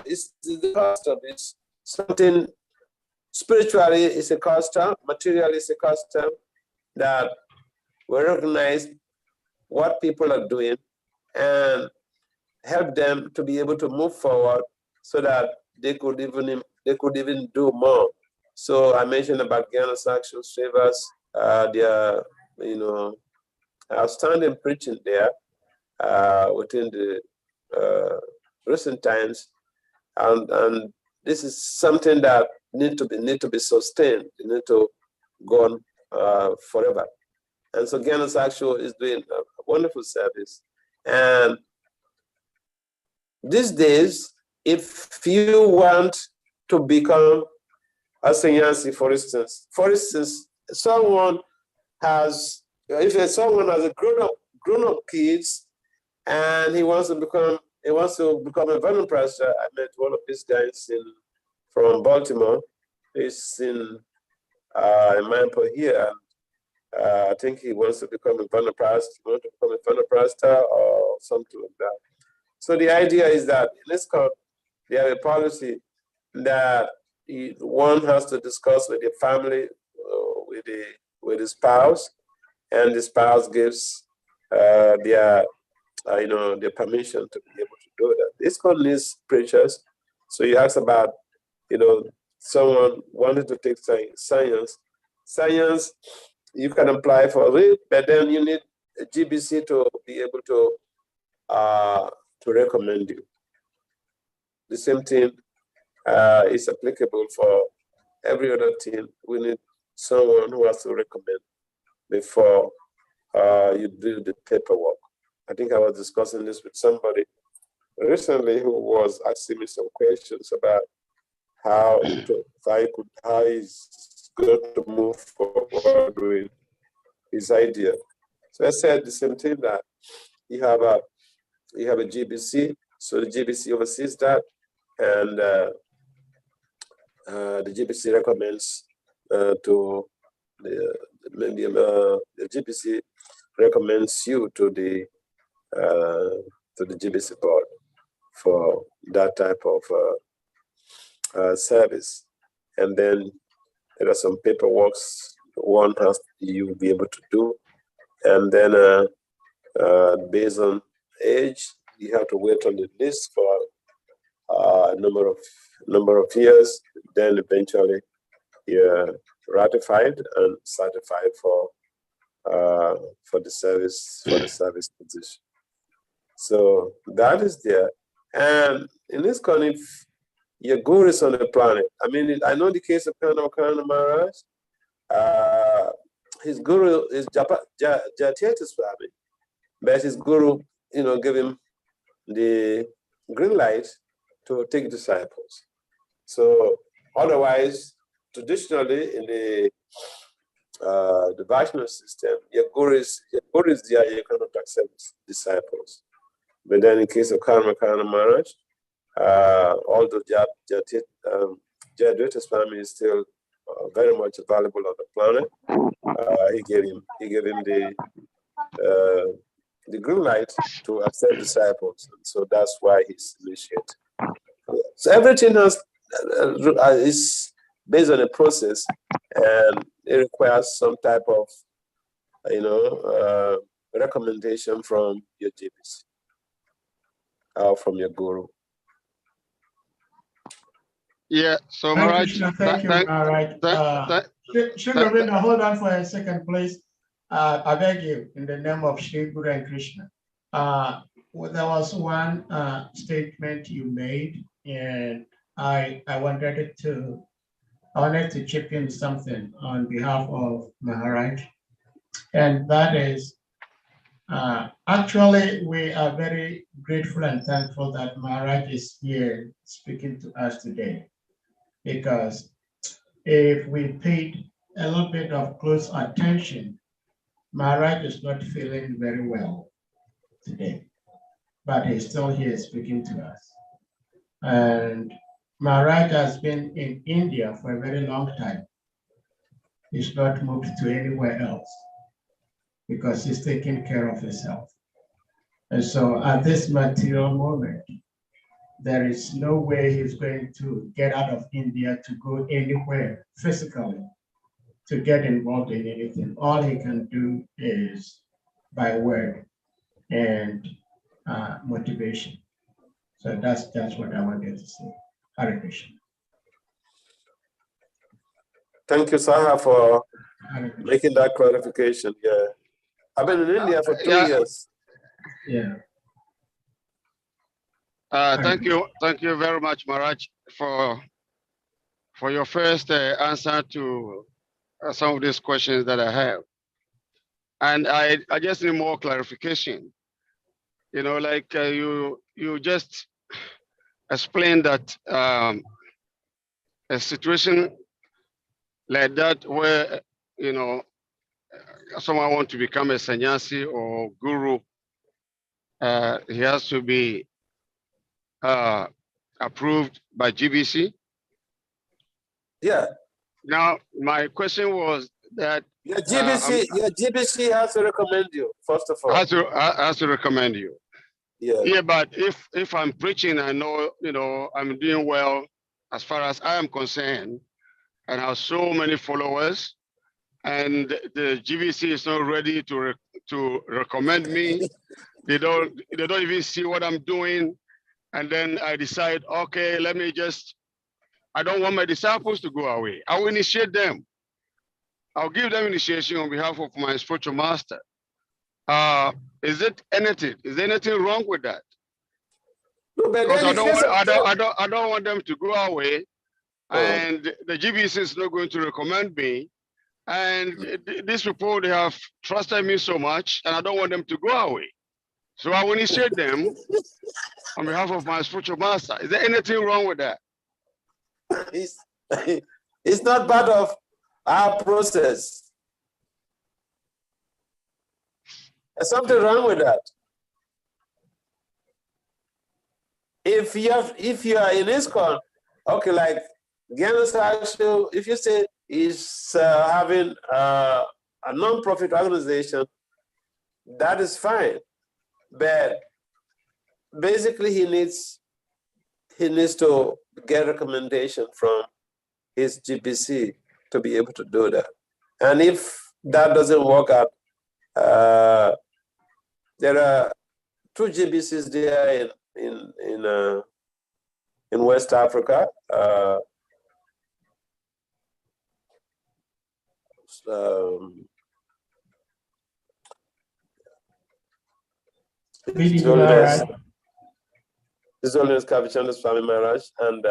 It's something spiritually is a custom, materially is a custom, that we recognize what people are doing and help them to be able to move forward, so that they could even do more. So I mentioned about Gyana Saksha Sevas, their outstanding preaching there within the recent times, and this is something that need to be sustained. You need to gone forever. And so Gyanas Actual is doing a wonderful service. And these days, if you want to become a sannyasi, for instance, someone has, if someone has a grown-up kids, and he wants to become a Vanaprastha. I met one of these guys from Baltimore. He's in Manpo here. I think he wants to become a Vanaprastha or something like that. So the idea is that in this court, they have a policy that one has to discuss with the family, with the spouse, and the spouse gives their permission to be able to do that. This called needs preachers. So you asked about, someone wanted to take science. Science, you can apply for it, but then you need a GBC to be able to recommend you. The same thing is applicable for every other thing. We need someone who has to recommend before you do the paperwork. I think I was discussing this with somebody recently who was asking me some questions about how he's going to move forward with his idea. So I said the same thing, that you have a GBC, so the GBC oversees that, and the GBC recommends to the GBC recommends you to the GBC board for that type of service. And then there are some paperwork one has you be able to do, and then based on age, you have to wait on the list for a number of years. Then eventually you're ratified and certified for the service position. So that is there. And in this country, your guru is on the planet. I mean, I know the case of Karna Maharaj. His guru is Jatiyati Swami, but his guru, gave him the green light to take disciples. So otherwise, traditionally in the Vaishnava system, your guru is there, you cannot accept disciples. But then in case of Karna Maharaj, although Jayadvaita Swami is still very much available on the planet, he gave him the green light to accept disciples, and so that's why he's initiated. So everything is based on a process, and it requires some type of recommendation from your GBC or from your guru. Yeah, so Maharaj, thank you, Maharaj. Shri Govinda, hold on for a second, please. I beg you, in the name of Shri Guru and Krishna. There was one statement you made, and I wanted to chip in something on behalf of Maharaj, and that is, actually, we are very grateful and thankful that Maharaj is here speaking to us today, because if we paid a little bit of close attention, Maharaj is not feeling very well today, but he's still here speaking to us. And Maharaj has been in India for a very long time. He's not moved to anywhere else because he's taking care of himself. And so at this material moment, there is no way he's going to get out of India to go anywhere physically to get involved in anything. All he can do is by word and motivation. So that's what I wanted to say. Hare Krishna. Thank you, Saha, for making that clarification. Yeah, I've been in India for 2 years. Yeah. Thank you very much, Maharaj, for your first answer to some of these questions that I have. And I just need more clarification. You know, like you just explained that a situation like that where, you know, someone want to become a sannyasi or guru, he has to be approved by GBC. Yeah. Now, my question was that Your GBC has to recommend you, first of all. has to recommend you. Yeah. Yeah, but if I'm preaching, I know, you know, I'm doing well as far as I am concerned, and I have so many followers, and the GBC is not ready to recommend me. They don't even see what I'm doing, and then I decide, okay, let me just. I don't want my disciples to go away. I will initiate them. I'll give them initiation on behalf of my spiritual master. Is there anything wrong with that? No, but Because then I don't want them to go away, and the GBC is not going to recommend me. And these people, they have trusted me so much, and I don't want them to go away. So I will initiate them on behalf of my spiritual master. Is there anything wrong with that? It's not part of our process. There's something wrong with that. If you are in ISKCON, okay, like Gyanas, if you say he's having a non-profit organization, that is fine. But basically, he needs to get recommendation from his GBC to be able to do that. And if that doesn't work out, there are 2 GBCs there in West Africa. His Holiness Kavichandra Swami Maharaj and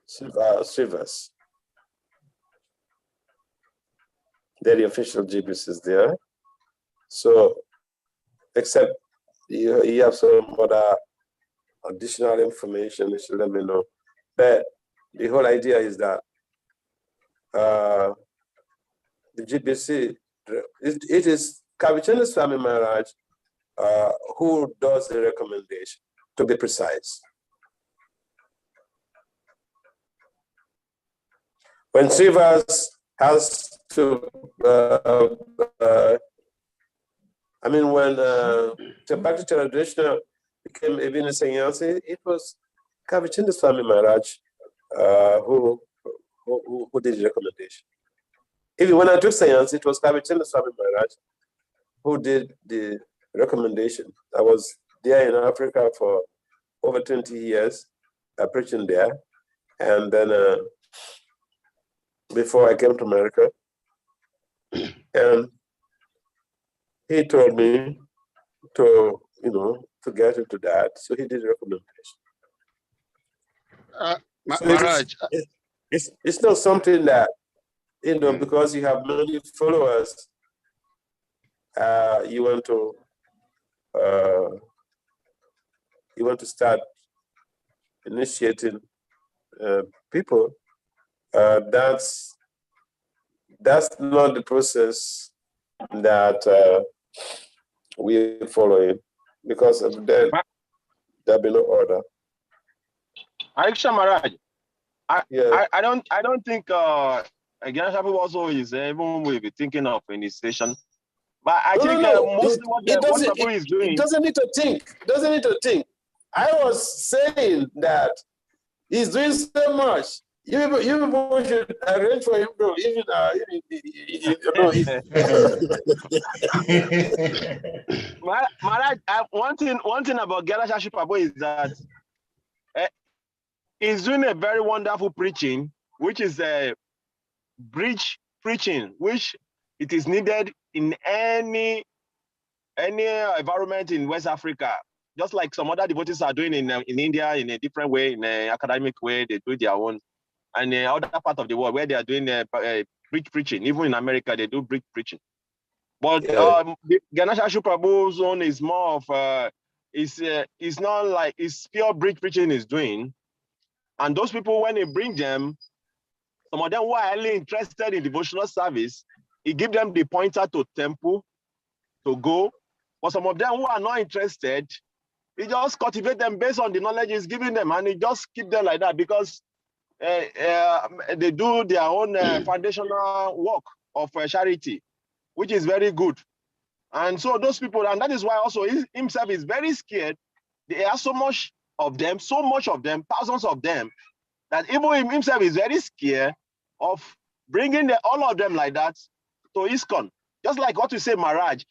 Srivas. They're the official GBCs there. So, except you have some other additional information, you should let me know. But the whole idea is that the GBC, it is Kavichandra Swami Maharaj who does the recommendation, to be precise. When Srivas has to, when Bhakti Charadrishna became a Vinaya Sannyasi, it was Kavichandra Swami Maharaj who did the recommendation. Even when I took science, it was Kavichandra Swami Maharaj who did the recommendation. I was there in Africa for over 20 years, preaching there. And then before I came to America, and he told me to get into that. So he did a recommendation. Maharaj. It's not something that, because you have many followers, you want to start initiating people. That's not the process that we are following, because of that there'll be no order. Hare Krishna Maharaj, I don't think Gyanas also is even will be thinking of initiation. But I think mostly what Prabhu is doing. It doesn't need to think. I was saying that he's doing so much. You people should arrange for him to even Maharaj, one thing about Gyanas Prabhu is that he's doing a very wonderful preaching, which is a bridge preaching, which it is needed in any environment in West Africa. just like some other devotees are doing in India in a different way, in an academic way. They do their own, and in other part of the world where they are doing bridge preaching. Even in America, they do bridge preaching. But Ganesha Prabhu's own is more of it's not like it's pure bridge preaching is doing. And those people, when they bring them, some of them who are highly interested in devotional service, he give them the pointer to temple to go. But some of them who are not interested, he just cultivate them based on the knowledge he's giving them, and he just keep them like that because they do their own foundational work of charity, which is very good. And so those people, and that is why also he himself is very scared. There are so much of them, thousands of them, that even himself is very scared of bringing all of them like that to ISKCON. Just like what we say, Maharaj,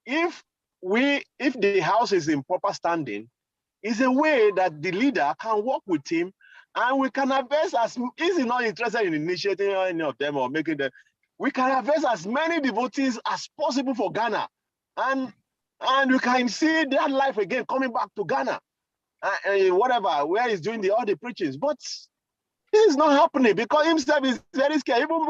if the house is in proper standing, is a way that the leader can work with him, and we can harvest as is he not interested in initiating any of them or making them, we can harvest as many devotees as possible for Ghana, and we can see that life again coming back to Ghana, whatever, where he's doing all the preachings. But this is not happening because himself is very scared. Even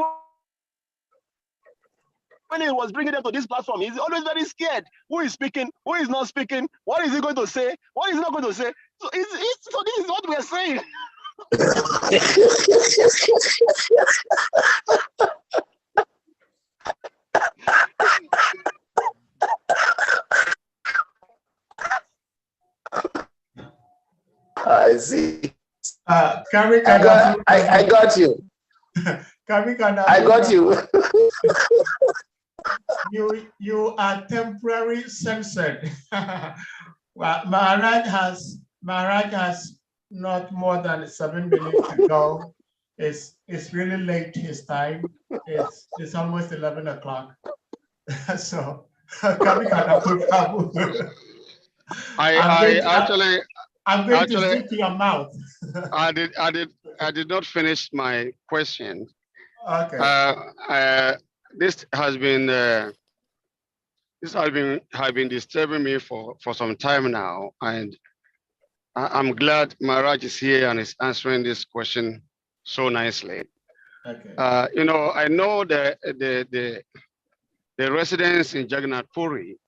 when he was bringing them to this platform, he's always very scared. Who is speaking? Who is not speaking? What is he going to say? What is he not going to say? So, so this is what we are saying. I see. I got you. I got you. You are temporarily censored. Well, Maharaj has not more than 7 minutes to go. It's really late his time. It's almost 11 o'clock. So I'm going to stick to your mouth. I did not finish my question. Okay. This has been disturbing me for some time now, and I'm glad Maharaj is here and is answering this question so nicely. Okay. I know the residents in Jagannath Puri,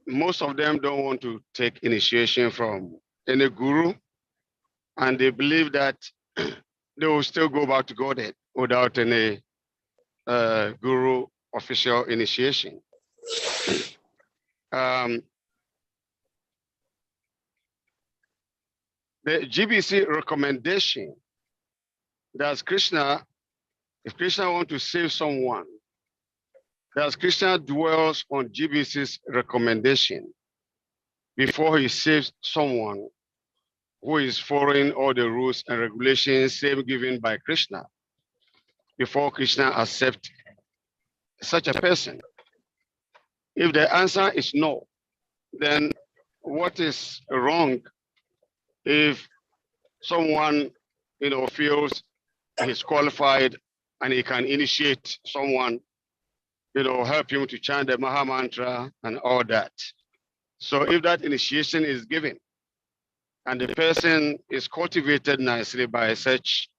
most of them don't want to take initiation from any guru, and they believe that they will still go back to Godhead without any guru official initiation. The GBC recommendation that Krishna, if Krishna wants to save someone, that Krishna dwells on GBC's recommendation before he saves someone who is following all the rules and regulations same given by Krishna, before Krishna accepts such a person. If the answer is no, then what is wrong if someone feels he's qualified and he can initiate someone, help him to chant the Maha Mantra and all that? So if that initiation is given and the person is cultivated nicely by such,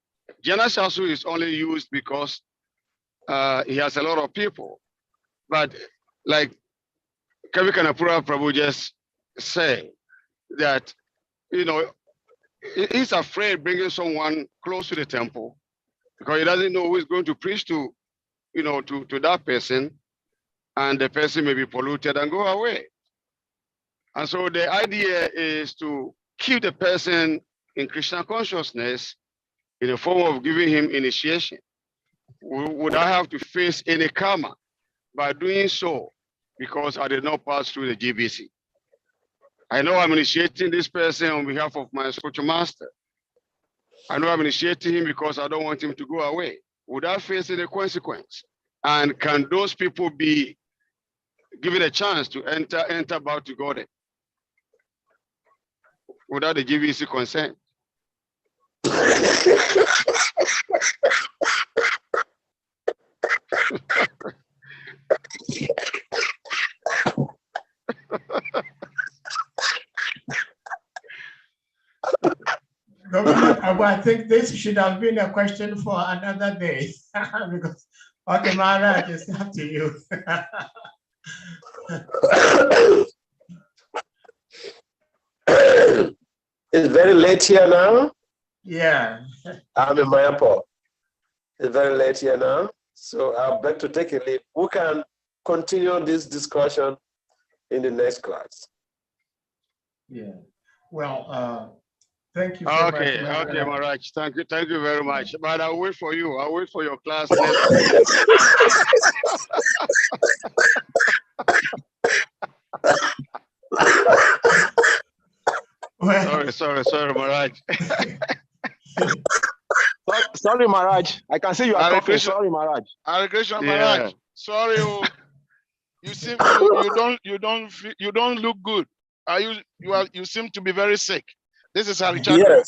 Jana Shasu is only used because he has a lot of people. But like Kavi Kanapura Prabhu just say that, he's afraid bringing someone close to the temple because he doesn't know who is going to preach to, to that person, and the person may be polluted and go away. And so the idea is to keep the person in Krishna consciousness in the form of giving him initiation. Would I have to face any karma by doing so because I did not pass through the GBC? I know I'm initiating this person on behalf of my spiritual master. I know I'm initiating him because I don't want him to go away. Would I face any consequence? And can those people be given a chance to enter back to God without the GBC consent? But I think this should have been a question for another day. Because, okay, Maharaj, it's up to you. It's very late here now. Yeah. I'm in my airport. It's very late here now. So I'll beg to take a leave. We can continue this discussion in the next class. Yeah. Well, thank you so much. Okay, Maharaj. Thank you very much. But I'll wait for you. I'll wait for your class. Sorry, Maharaj. Sorry, Maharaj. I can see you are Hare talking. Krishna. Sorry, Maharaj. Hare Krishna, Yeah. Maharaj. Sorry, you seem you don't look good. You seem to be very sick. This is Hari Chakra.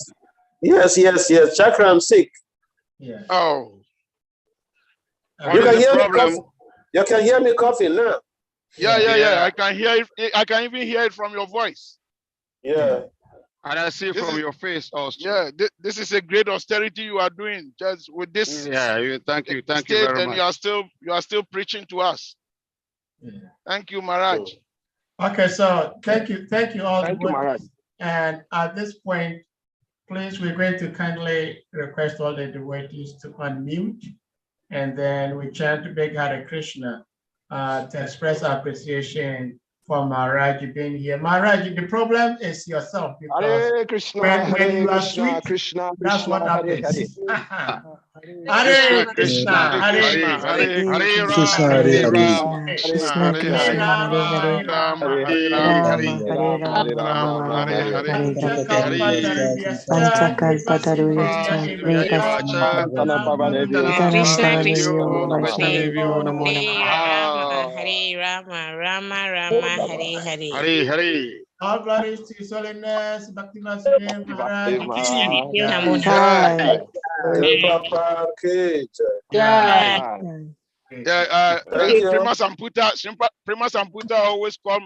Yes. Chakra, I'm sick. Yeah. Oh. You can hear me coughing. You can hear me coughing now. Yeah. I can hear it. I can even hear it from your voice. Yeah. And I see it from your face also. Yeah, this is a great austerity you are doing just with this. Yeah, thank you very much. And you are still preaching to us. Yeah. Thank you, Maharaj. Okay, so thank you all. Thank you, Maharaj. And at this point, please, we're going to kindly request all the devotees to unmute, and then we chant Big Hare Krishna to express our appreciation for Maharaj being here. Maharaj, the problem is yourself, because Hare Krishna, when you are Krishna, sweet, Krishna, that's what Hare happens. Hare Krishna, Hare Krishna, Hare Rama, Krishna, Krishna, Hare Rama, Hare Rama, Hare. All glories to His Holiness, Bhakti Vasudeva Maharaj. Papa, okay. Yeah. Prima Samputa always call